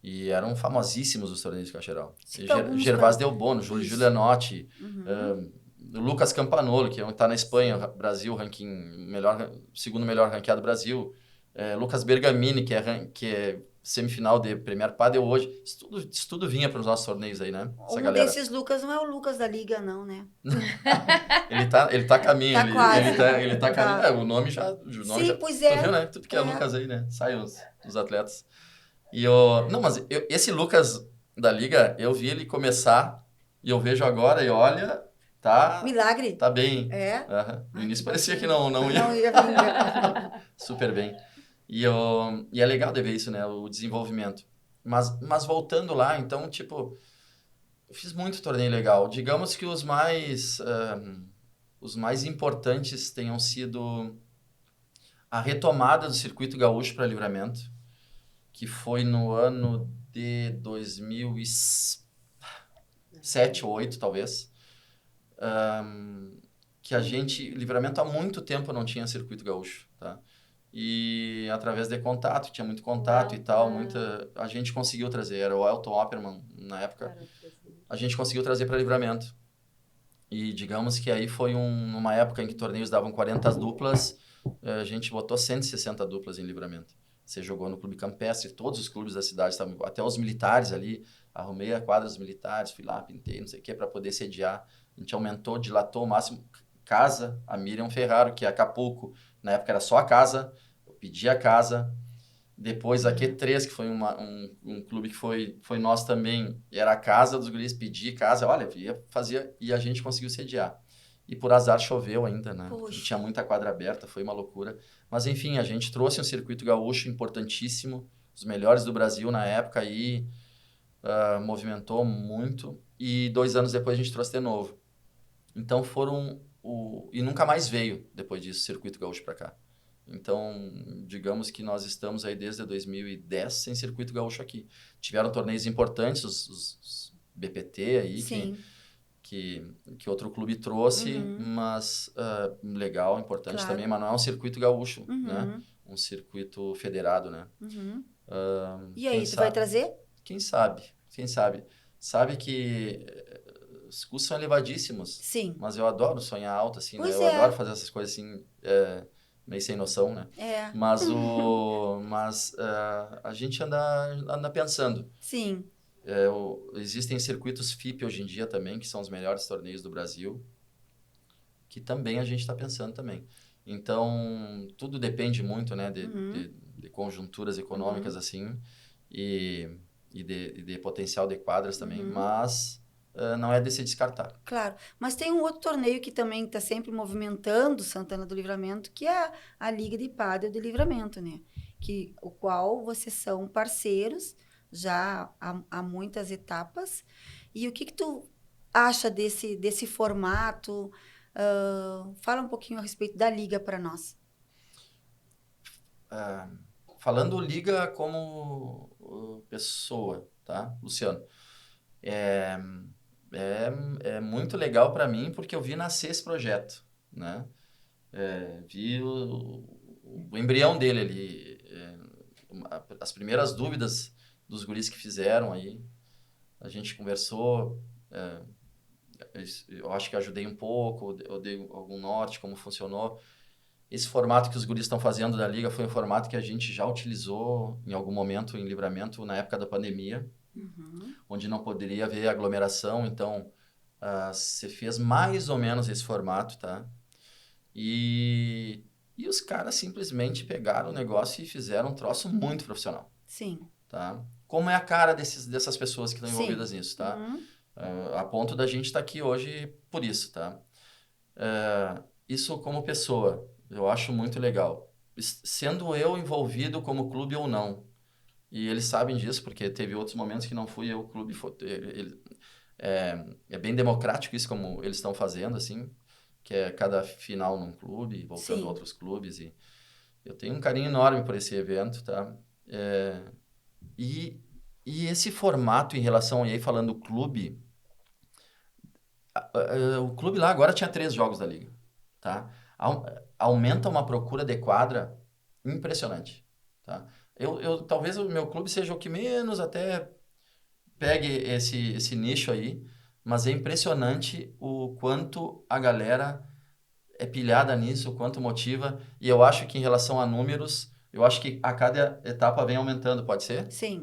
E eram famosíssimos os torneios do Cacheral. Gervásio Del Bono, Júlio Giulianotti, Lucas Campanolo, que está na Espanha, Brasil, segundo melhor ranqueado do Brasil. Lucas Bergamini, que é semifinal de Premier Padel hoje. Isso tudo vinha para os nossos torneios aí, né? Desses Lucas não é o Lucas da Liga, não, né? ele tá a caminho. Tá quase. Ele tá a caminho. O nome já... Pois é. Tu viu, né? Tudo que é Lucas aí, né? Sai os atletas. Mas esse Lucas da Liga, eu vi ele começar e eu vejo agora e olha, tá... Milagre. Tá bem. No início parecia que não ia. Não ia vir. Super bem. E é legal de ver isso, né? O desenvolvimento. Mas voltando lá, então, tipo... Eu fiz muito torneio legal. Digamos que os mais importantes tenham sido a retomada do Circuito Gaúcho para Livramento, que foi no ano de 2007 ou 2008, talvez. Que Livramento há muito tempo não tinha Circuito Gaúcho, tá? E através de contato, tinha muito contato e tal, a gente conseguiu trazer, era o Elton Opperman na época, a gente conseguiu trazer para Livramento. E digamos que aí foi uma época em que torneios davam 40 duplas, a gente botou 160 duplas em Livramento. Você jogou no Clube Campestre, todos os clubes da cidade estavam, até os militares ali, arrumei a quadra dos militares, fui lá, pintei, não sei o que, para poder sediar. A gente aumentou, dilatou o máximo. Casa, a Miriam Ferraro, que é Acapulco, na época era só a casa, eu pedi a casa. Depois a Q3, que foi um clube que foi nosso também, e era a casa dos guris, pedi casa, olha, fazia, e a gente conseguiu sediar. E por azar choveu ainda, né? Tinha muita quadra aberta, foi uma loucura. Mas enfim, a gente trouxe um circuito gaúcho importantíssimo, os melhores do Brasil na época, e movimentou muito. E 2 anos depois a gente trouxe de novo. Então e nunca mais veio, depois disso, o circuito gaúcho para cá. Então, digamos que nós estamos aí desde 2010 sem circuito gaúcho aqui. Tiveram torneios importantes, os BPT aí, que outro clube trouxe, mas legal, importante também, mas não é um circuito gaúcho, né? Um circuito federado, né? E aí, tu vai trazer? Quem sabe? Sabe que os custos são elevadíssimos. Sim. Mas eu adoro sonhar alto, assim, né? Eu adoro fazer essas coisas assim... meio sem noção, né? É. Mas a gente anda pensando. Sim. Existem circuitos FIP hoje em dia também, que são os melhores torneios do Brasil, que também a gente está pensando também. Então, tudo depende muito, né, de conjunturas econômicas, assim, e de potencial de quadras também, mas não é de se descartar. Claro, mas tem um outro torneio que também está sempre movimentando Santana do Livramento, que é a Liga de Pádel de Livramento, né? O qual vocês são parceiros já há muitas etapas. E o que tu acha desse formato? Fala um pouquinho a respeito da Liga para nós. Falando Liga como pessoa, tá, Luciano? É muito legal para mim porque eu vi nascer esse projeto, né? Vi o embrião dele ali, as primeiras dúvidas dos guris que fizeram aí, a gente conversou, eu acho que ajudei um pouco, eu dei algum norte, como funcionou. Esse formato que os guris estão fazendo da Liga foi um formato que a gente já utilizou em algum momento em Livramento na época da pandemia, onde não poderia haver aglomeração, então você fez mais ou menos esse formato, tá? E os caras simplesmente pegaram o negócio e fizeram um troço muito profissional. Sim. Tá? Como é a cara dessas pessoas que estão envolvidas nisso, tá? A ponto da gente estar aqui hoje por isso, tá? Isso como pessoa, eu acho muito legal. Sendo eu envolvido como clube ou não. E eles sabem disso, porque teve outros momentos que não fui eu, o clube. É bem democrático isso como eles estão fazendo, assim. Que é cada final num clube, voltando a outros clubes. E eu tenho um carinho enorme por esse evento, tá? E esse formato em relação, e aí falando do clube, o clube lá agora tinha 3 jogos da Liga, tá? Aumenta uma procura de quadra impressionante, tá? Talvez o meu clube seja o que menos até pegue esse nicho aí, mas é impressionante o quanto a galera é pilhada nisso, o quanto motiva, e eu acho que em relação a números, eu acho que a cada etapa vem aumentando, pode ser? Sim.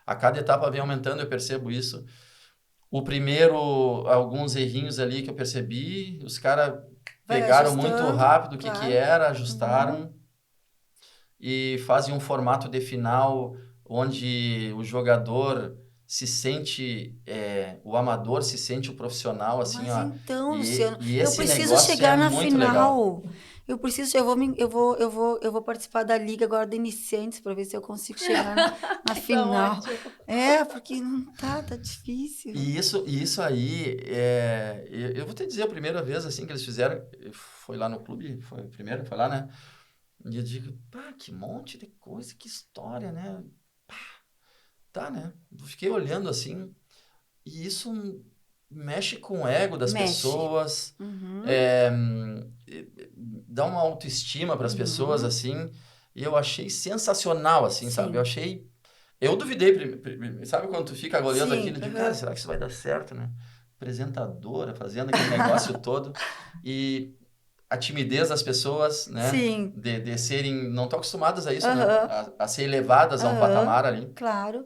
A cada etapa vem aumentando, eu percebo isso. O primeiro, alguns errinhos ali que eu percebi, os caras pegaram muito rápido o que era, ajustaram e fazem um formato de final onde o jogador se sente, o amador se sente o profissional, assim, Mas ó. então, Luciano, eu preciso negócio chegar na muito final. legal. Eu vou participar da liga agora de iniciantes para ver se eu consigo chegar na final. Porque não tá difícil. E isso aí, eu vou te dizer, a primeira vez assim que eles fizeram, foi lá no clube, foi lá, né? E eu digo, pá, que monte de coisa, que história, né? Pá, tá, né? Eu fiquei olhando assim, e isso mexe com o ego das pessoas, dá uma autoestima para as pessoas, assim, e eu achei sensacional, assim, sabe? Eu duvidei, sabe quando tu fica olhando aquilo, de cara, será que isso vai dar certo, né? Apresentadora, fazendo aquele negócio todo, e a timidez das pessoas, né? Sim. De serem, não estão acostumadas a isso, né? A ser elevadas a um patamar ali. Claro.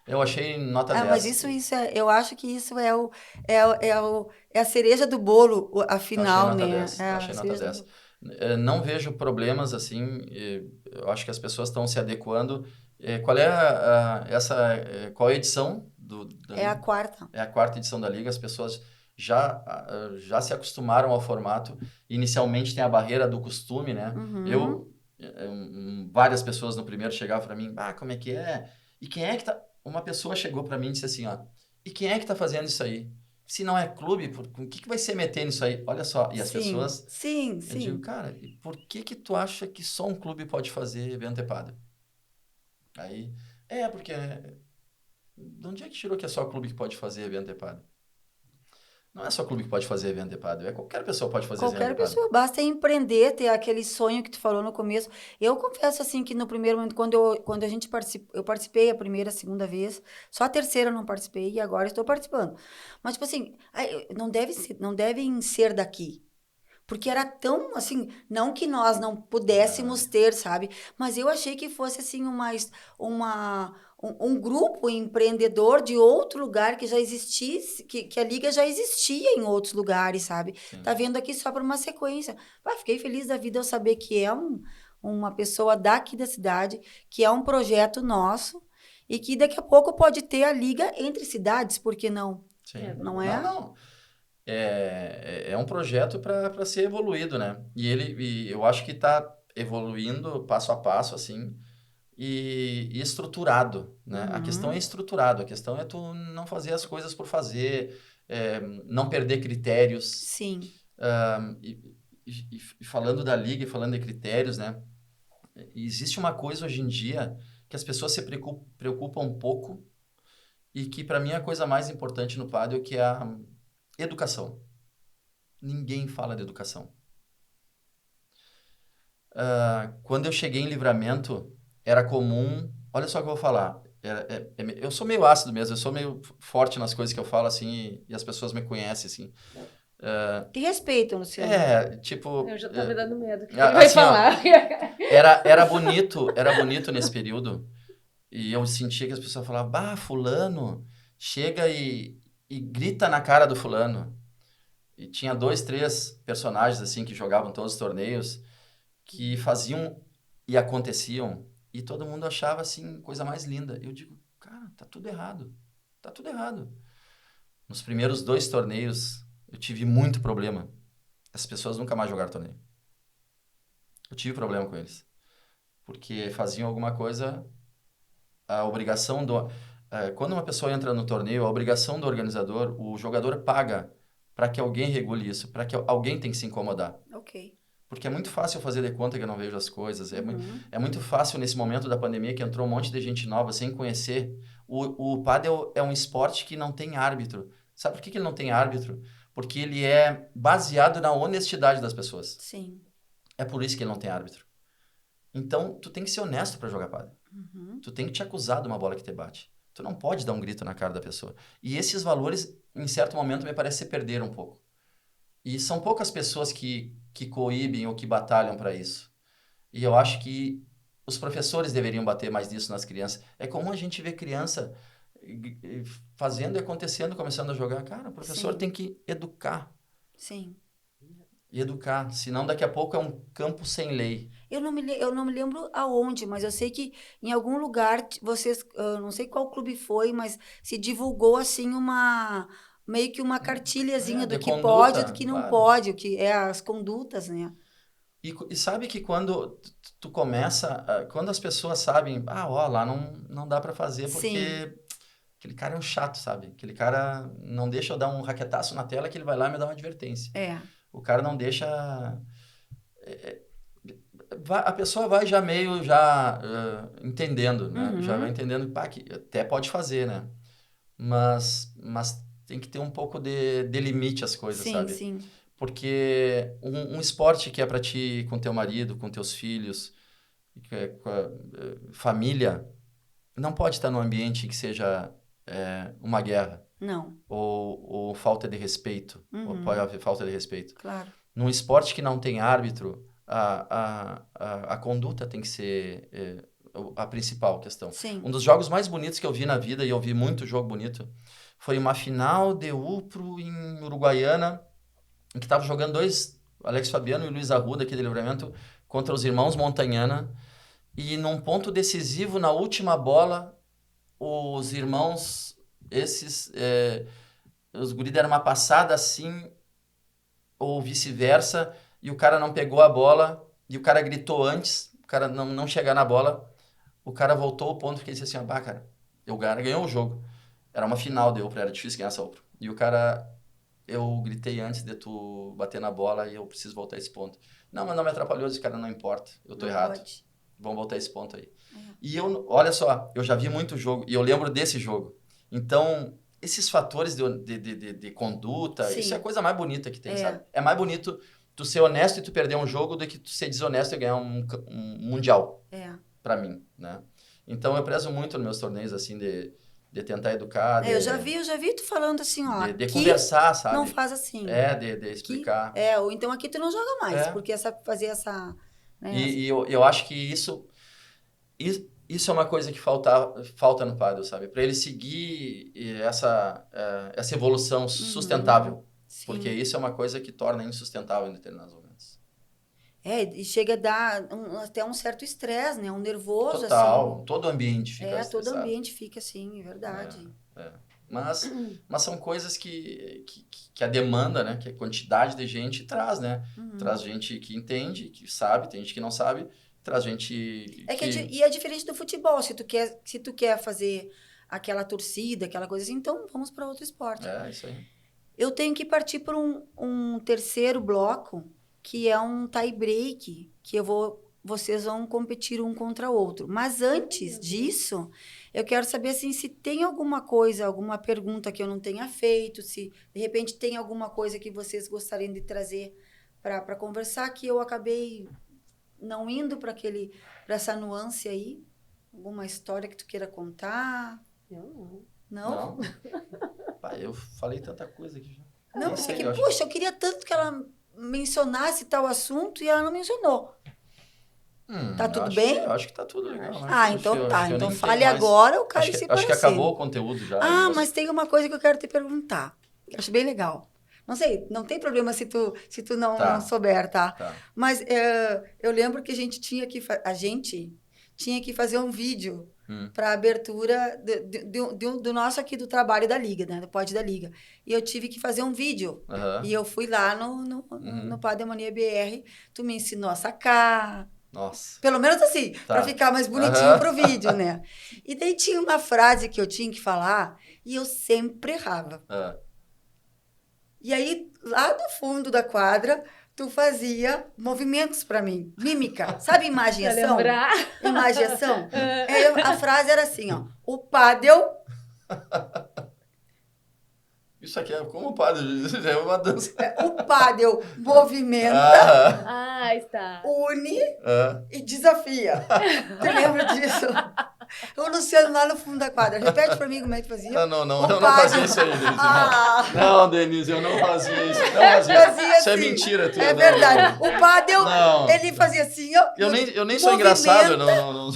Eu achei nota 10. Mas eu acho que isso é a cereja do bolo, a final, né? Achei nota 10. Não vejo problemas, assim, eu acho que as pessoas estão se adequando. Qual é qual é a edição É a quarta. É a 4ª edição da Liga, as pessoas já se acostumaram ao formato. Inicialmente tem a barreira do costume, né? Várias pessoas no primeiro chegavam para mim, como é que é? E quem é que tá... Uma pessoa chegou para mim e disse assim, ó, e quem é que tá fazendo isso aí? Se não é clube, o que vai ser meter nisso aí? Olha só, e as pessoas... Sim. Eu digo, cara, e por que tu acha que só um clube pode fazer evento EPADA? Aí, porque... De onde é que tirou que é só clube que pode fazer evento EPADA? Não é só clube que pode fazer evento EPADA, qualquer pessoa pode fazer evento EPADA. Qualquer pessoa, basta empreender, ter aquele sonho que tu falou no começo. Eu confesso, assim, que no primeiro momento, quando a gente eu participei a primeira, a segunda vez, só a terceira eu não participei e agora estou participando. Mas, tipo assim, não devem ser daqui. Porque era tão, assim, não que nós não pudéssemos ter, sabe? Mas eu achei que fosse, assim, um grupo empreendedor de outro lugar que já existisse, que a Liga já existia em outros lugares, sabe? Sim. Tá vendo aqui só para uma sequência. Fiquei feliz da vida eu saber que é uma pessoa daqui da cidade, que é um projeto nosso e que daqui a pouco pode ter a Liga entre cidades, por que não? Sim. Não é? Não. É um projeto para ser evoluído, né? E eu acho que está evoluindo passo a passo, assim, e estruturado, né? A questão é estruturado, a questão é tu não fazer as coisas por fazer, não perder critérios. Sim. E falando da Liga e falando de critérios, né? Existe uma coisa hoje em dia que as pessoas se preocupam um pouco e que para mim é a coisa mais importante no pádel, que é a educação. Ninguém fala de educação. Quando eu cheguei em Livramento, era comum... Olha só o que eu vou falar. Eu sou meio ácido mesmo, eu sou meio forte nas coisas que eu falo, assim, e as pessoas me conhecem, assim. Te respeitam, Luciano. Tipo... Eu já tô me dando medo. Que ele vai assim, falar. Era bonito nesse período. E eu sentia que as pessoas falavam, bah, fulano, chega e grita na cara do fulano. E tinha 2, 3 personagens, assim, que jogavam todos os torneios, que faziam e aconteciam, e todo mundo achava, assim, coisa mais linda. Eu digo, cara, tá tudo errado. Tá tudo errado. Nos primeiros 2 torneios, eu tive muito problema. As pessoas nunca mais jogaram torneio. Eu tive problema com eles. Porque faziam alguma coisa, a obrigação quando uma pessoa entra no torneio, a obrigação do organizador, o jogador paga para que alguém regule isso, para que alguém tem que se incomodar. Ok. Porque é muito fácil eu fazer de conta que eu não vejo as coisas. É muito fácil nesse momento da pandemia que entrou um monte de gente nova sem conhecer. O pádel é um esporte que não tem árbitro. Sabe por que ele não tem árbitro? Porque ele é baseado na honestidade das pessoas. Sim. É por isso que ele não tem árbitro. Então, tu tem que ser honesto para jogar pádel. Tu tem que te acusar de uma bola que te bate. Tu não pode dar um grito na cara da pessoa. E esses valores, em certo momento, me parece se perderam um pouco. E são poucas pessoas que coíbem ou que batalham para isso. E eu acho que os professores deveriam bater mais nisso nas crianças. É comum a gente ver criança fazendo e acontecendo, começando a jogar. Cara, o professor tem que educar. Sim. E educar, senão daqui a pouco é um campo sem lei. Eu não me lembro aonde, mas eu sei que em algum lugar, vocês, eu não sei qual clube foi, mas se divulgou assim meio que uma cartilhazinha do de que conduta, pode e do que não claro. pode, o que é as condutas, né? E sabe que quando tu começa, quando as pessoas sabem, lá não dá pra fazer porque aquele cara é um chato, sabe? Aquele cara não deixa eu dar um raquetaço na tela que ele vai lá e me dá uma advertência. O cara não deixa... a pessoa vai já meio entendendo, né? Já vai entendendo que até pode fazer, né? Mas tem que ter um pouco de limite às coisas, sabe? Sim. Porque um esporte que é para ti com teu marido, com teus filhos, com a família, não pode estar num ambiente que seja uma guerra. Não. Ou falta de respeito. Ou pode haver falta de respeito. Claro. Num esporte que não tem árbitro, a conduta tem que ser a principal questão. Sim. Um dos jogos mais bonitos que eu vi na vida, e eu vi muito jogo bonito, foi uma final de UPRO em Uruguaiana, em que estavam jogando 2, Alex Fabiano e Luiz Arruda, aqui de Livramento, contra os irmãos Montanhana. E num ponto decisivo, na última bola, os irmãos, os guris deram uma passada assim, ou vice-versa, e o cara não pegou a bola, e o cara gritou antes, o cara não chegar na bola, o cara voltou ao ponto que ele disse assim, cara, o cara ganhou o jogo. Era uma final de UPRO, era difícil ganhar essa UPRO. E o cara... Eu gritei antes de tu bater na bola e eu preciso voltar a esse ponto. Não, mas não me atrapalhou, esse cara não importa. Eu tô errado. Pode. Vamos voltar a esse ponto aí. E olha só, eu já vi muito jogo e eu lembro desse jogo. Então, esses fatores de conduta, isso é a coisa mais bonita que tem, sabe? É mais bonito tu ser honesto e tu perder um jogo do que tu ser desonesto e ganhar um mundial. Pra mim, né? Então, eu prezo muito nos meus torneios, assim, de tentar educar. Eu já vi tu falando assim, ó. De aqui conversar, sabe? não faz assim. De explicar. Ou então aqui tu não joga mais, porque fazer essa... Né, e eu acho que isso é uma coisa que falta no pádel, sabe? Para ele seguir essa evolução sustentável. Sim. Porque isso é uma coisa que torna insustentável em determinados momentos. E chega a dar até um certo estresse, né? Um nervoso, Total. assim. Todo ambiente fica estressado. Todo ambiente fica assim, é verdade. Mas são coisas que a demanda, né? Que a quantidade de gente traz, né? Traz gente que entende, que sabe, tem gente que não sabe, traz gente E é diferente do futebol. Se tu quer fazer aquela torcida, aquela coisa assim, então vamos para outro esporte. Isso aí. Eu tenho que partir para um terceiro bloco, que é um tie break, que vocês vão competir um contra o outro. Mas antes disso, eu quero saber assim, se tem alguma coisa, alguma pergunta que eu não tenha feito, se de repente tem alguma coisa que vocês gostariam de trazer para conversar, que eu acabei não indo para essa nuance aí. Alguma história que tu queira contar? Eu não. Não? Pai, eu falei tanta coisa aqui já. Não, porque, eu queria tanto que ela mencionasse tal assunto e ela não mencionou. Tá tudo bem? Eu acho que tá tudo legal. Então tá. Então fale agora, o cara se Acho que acabou o conteúdo já. Mas tem uma coisa que eu quero te perguntar. Eu acho bem legal. Não sei, não tem problema se tu não souber, tá? Mas eu lembro que a gente tinha que fazer um vídeo para a abertura do nosso aqui, do trabalho da Liga, né? Do pod da Liga. E eu tive que fazer um vídeo. E eu fui lá no Padel Mania BR. Tu me ensinou a sacar. Nossa. Pelo menos assim, para ficar mais bonitinho pro vídeo, né? E daí tinha uma frase que eu tinha que falar e eu sempre errava. E aí, lá do fundo da quadra, tu fazia movimentos para mim. Mímica. Sabe imagem e ação? Imagem e ação? A frase era assim, ó. O pádel... Isso aqui é como o pádel, já é uma dança. O pádel movimenta, está. une e desafia. Tu lembra disso? O Luciano lá no fundo da quadra. Repete pra mim como é que fazia. Eu não fazia isso aí, Denise. Não, Denise, eu não fazia isso. Isso é mentira. Tu, é verdade. O pádel, ele fazia assim, ó. Eu nem sou engraçado. Não.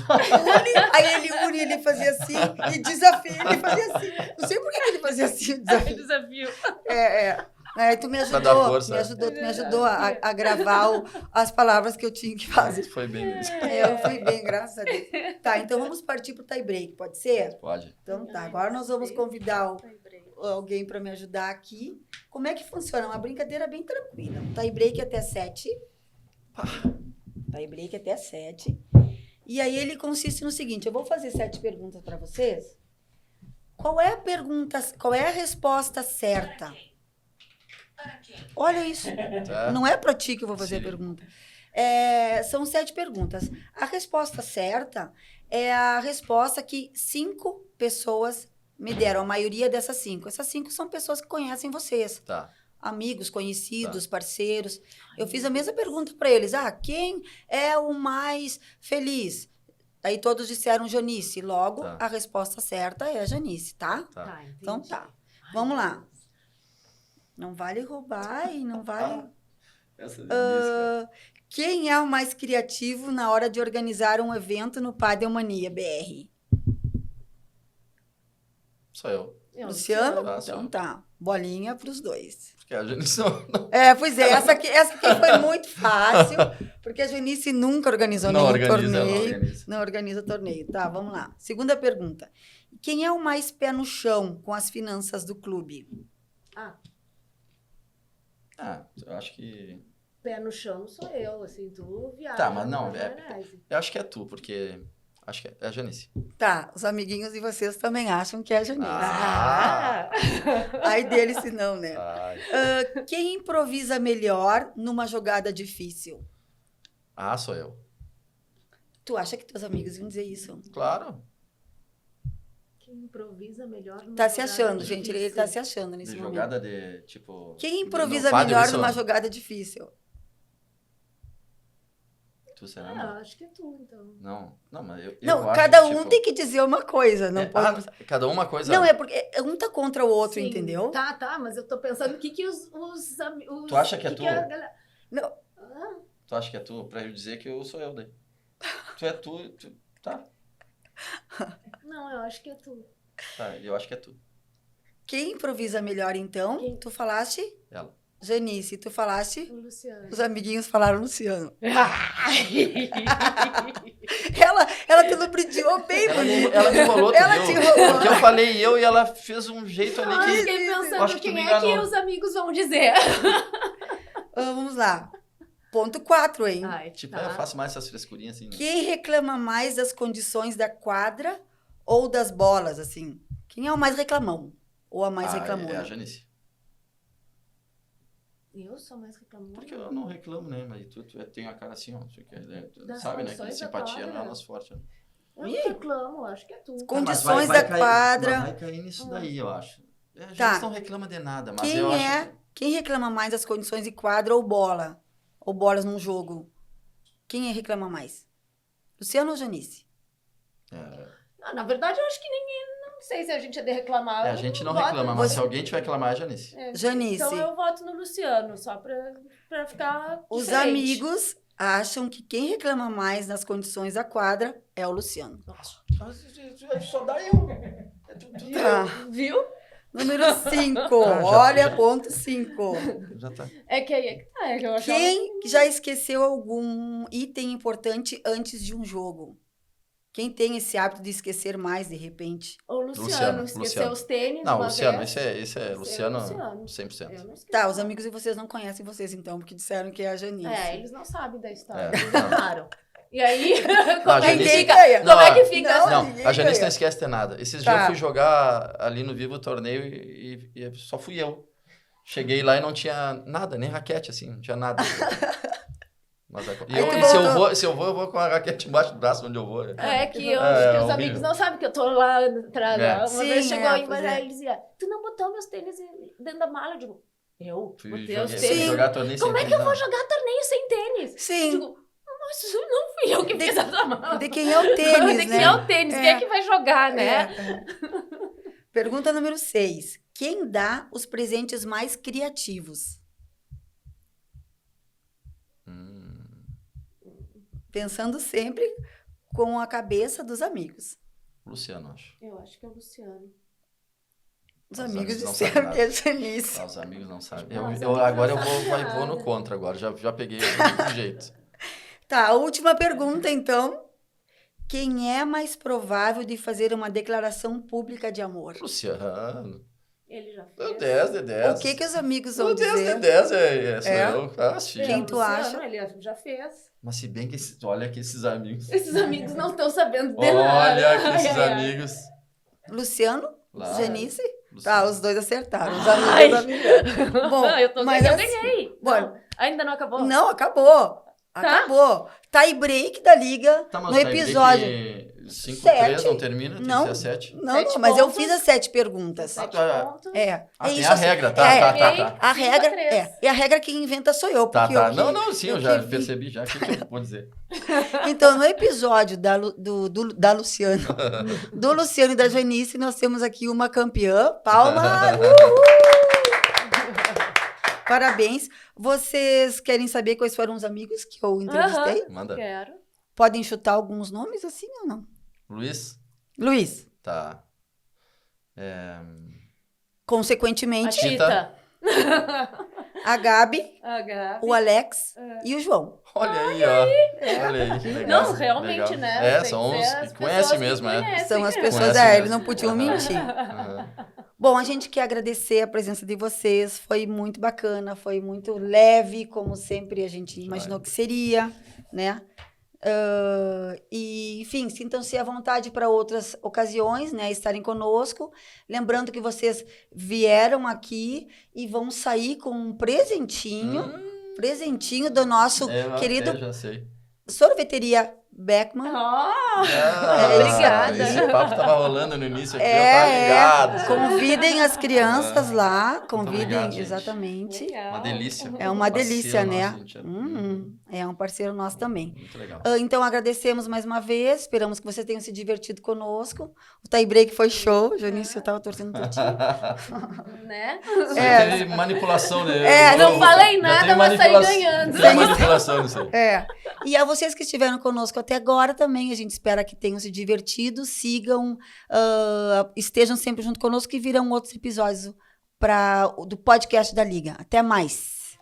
Aí ele une, ele fazia assim. E desafia, ele fazia assim. Não sei por que ele fazia assim, o desafio. Tu me ajudou a gravar as palavras que eu tinha que fazer. Foi bem mesmo. Eu fui bem, graças a Deus. Tá, então vamos partir pro tie break, pode ser? Pode. Então tá, agora nós vamos convidar alguém para me ajudar aqui. Como é que funciona? Uma brincadeira bem tranquila. Um tie break até 7. Tie break até 7. E aí ele consiste no seguinte, eu vou fazer 7 perguntas para vocês. Qual é a resposta certa? Olha isso. Não é para ti que eu vou fazer a pergunta. São 7 perguntas. A resposta certa é a resposta que 5 pessoas me deram. A maioria dessas 5. Essas 5 são pessoas que conhecem vocês. Amigos, conhecidos, parceiros. Eu fiz a mesma pergunta para eles. Quem é o mais feliz? Aí todos disseram Janice. Logo, a resposta certa é a Janice, tá? Então tá. Vamos lá. Não vale roubar e não vale... Quem é o mais criativo na hora de organizar um evento no Padel Mania BR? Sou eu. Luciano? Então tá. Bolinha para os dois. Porque a Janice não... Pois é. Essa aqui foi muito fácil, porque a Janice nunca organizou nenhum torneio. Não organiza torneio. Tá, vamos lá. Segunda pergunta. Quem é o mais pé no chão com as finanças do clube? Eu acho que... Pé no chão sou eu, assim, tu viaja. Tá, mas não, eu acho que é tu, porque acho que é a Janice. Tá, os amiguinhos de vocês também acham que é a Janice. Aí deles se não, né? Quem improvisa melhor numa jogada difícil? Sou eu. Tu acha que teus amigos iam dizer isso? Claro. Quem improvisa melhor numa Tá se achando, difícil. gente. Ele tá se achando nesse momento. Jogada de, tipo... Quem improvisa melhor numa jogada difícil? Tu, será? Ah, acho que é tu, então. Não, mas eu Não, acho cada que, um tipo, tem que dizer uma coisa, não pode... cada uma coisa. Não, é porque um tá contra o outro, Sim. entendeu? Tá, mas eu tô pensando o que os Tu acha que é tu? a galera... Não. Ah, Tu acha que é tu? Pra eu dizer que eu sou eu daí. Tu é tu, tá. não, eu acho que é tu. Tá, eu acho que é tu. Quem improvisa melhor, então? Quem? Tu falaste? Ela. Janice, tu falaste? O Luciano. Os amiguinhos falaram Luciano. Ela te lubridiou bem, bonito. Ela me enrolou, tu Ela viu? te enrolou. Porque eu falei eu e ela fez um jeito ali Eu que... fiquei acho pensando que tu quem me é que enganou. os amigos vão dizer. Vamos lá. Ponto 4, hein? Ai, Tipo, tá. eu faço mais essas frescurinhas assim. Né? Quem reclama mais das condições da quadra ou das bolas, assim? Quem é o mais reclamão? Ou a mais reclamona? É a Janice. Eu sou mais reclamona. Porque eu não reclamo, né? Mas tu tem a cara assim, ó. Tu Das sabe, né? Que condições da simpatia não é quadra. nosso forte. Né? Eu não reclamo, acho que é tu. Condições da quadra. Vai cair nisso daí, eu acho. A gente Tá. não reclama de nada, mas Quem eu é? acho... Quem reclama mais das condições de quadra ou bola? Ou bolas num jogo? Quem reclama mais? Luciano ou Janice? Não, na verdade, eu acho que ninguém... Não sei se a gente é de reclamar. a gente não voto reclama, no- mas se alguém tiver que reclamar, é a Janice. Janice. Então eu voto no Luciano, só pra ficar Os diferente. amigos acham que quem reclama mais nas condições da quadra é o Luciano. Só dá eu. Tá. Viu? Número 5. já- Olha, ponto 5. Já tá. É que aí é que tá. É que eu achava... Quem já esqueceu algum item importante antes de um jogo? Quem tem esse hábito de esquecer mais de repente? O Luciano Luciano, esqueceu Luciano. os tênis Não, uma Luciano, vez. esse é Luciano, 100%. Eu não esqueci. Tá, os amigos de vocês não conhecem vocês então, porque disseram que é a Janice. É, eles não sabem da história. É, Eles não. erraram. E aí, Não, como a é que Janice- fica? ganha. Como é que Não, fica? não. Não, ninguém a Janice ganha. não esquece de nada. Esses Tá. dias eu fui jogar ali no Vivo o torneio e só fui eu. Cheguei lá e não tinha nada, nem raquete, assim, não tinha nada. Mas Aí tu se eu vou com a raquete embaixo do braço onde eu vou. É que, que os horrível. amigos não sabem que eu tô lá atrás. É. Uma Sim, vez chegou é, em pois Bagé é. e ele dizia, tu não botou meus tênis dentro da mala? Eu digo, eu Fui botei os fui tênis. jogar torneio Como sem é que eu tênis, vou não. jogar torneio sem tênis? Eu Sim. digo, mas não fui eu que fiz essa mala. De quem é o tênis, De né? quem é o tênis? Quem é que vai jogar, né? É. Pergunta número 6. Quem dá os presentes mais criativos? Pensando sempre com a cabeça dos amigos. Luciano, acho. Eu acho que é o Luciano. Os Os amigos amigos não disseram sabem que é Janice. Ah, os amigos não sabem. Não, os Eu amigos agora não eu vou, sabem vou no nada. contra agora. Já peguei do jeito. Tá, a última pergunta, então. Quem é mais provável de fazer uma declaração pública de amor? Luciano. Ele já fez. Deu 10 de 10. O que os amigos vão Deu 10 dizer? de 10 sou É? eu. Ah, sim. É, Quem o tu Luciano, acha? Ele já fez. Mas se bem que olha que esses amigos. Esses amigos não estão sabendo de nada. Olha que Ai, esses ai, ai. amigos. Luciano? Lá. Janice? Luciano. Tá, os dois acertaram. Os Ai. amigos amigas. Bom, eu tô mas ganhando, eu assim- ganhei. Bom, Não, ainda não acabou? Não, acabou. Acabou. Tie break da liga Tá, mas no tá em episódio. break 5-3 Sete. não termina? Tem Não. que ser 7. Não, 7 não, mas eu pontos. fiz as 7 perguntas. 7 tá. pontos. É. Ah, é tem isso a assim. regra. Tá, É, tá. A regra 5-3. é. E a regra quem inventa sou eu. Tá, Porque tá. eu que- Não, sim, eu eu já que vi. percebi já. O que eu vou dizer? Então, no episódio da Luciano, do Luciano e da Janice, nós temos aqui uma campeã. Palmas! Parabéns. Vocês querem saber quais foram os amigos que eu entrevistei? Manda. Quero. Podem chutar alguns nomes assim ou não? Luiz? Luiz, Tá. A consequentemente, Tita. a Gabi, A Gabi. o Alex e o João. Olha aí, ó. Olha aí. Legal, Não, realmente, legal. né? É, Tem são que uns ser as que conhecem pessoas mesmo, que é. conhecem, São as né? pessoas, Conhece eles mesmo. não podiam Aham. mentir. Aham. Bom, a gente quer agradecer a presença de vocês, foi muito bacana, foi muito leve, como sempre a gente imaginou que seria, né? E, enfim, sintam-se à vontade para outras ocasiões, né? Estarem conosco. Lembrando que vocês vieram aqui e vão sair com um presentinho do nosso Eu querido até já sei. Sorveteria Beckman. Obrigada. Esse papo tava rolando no início aqui, eu tava ligado. Convidem as crianças lá, convidem, obrigado, gente. exatamente. Legal. Uma delícia. É uma delícia, né? Nosso, gente. É um parceiro nosso também. Muito legal. Então, agradecemos mais uma vez. Esperamos que vocês tenham se divertido conosco. O tie break foi show. Janício, eu tava torcendo por ti. Né? Teve manipulação, né? Não falei nada, mas saí manipula- ganhando. Tem manipulação nisso aí. E a vocês que estiveram conosco até agora também, a gente espera que tenham se divertido, sigam, estejam sempre junto conosco e virão outros episódios do podcast da Liga. Até mais!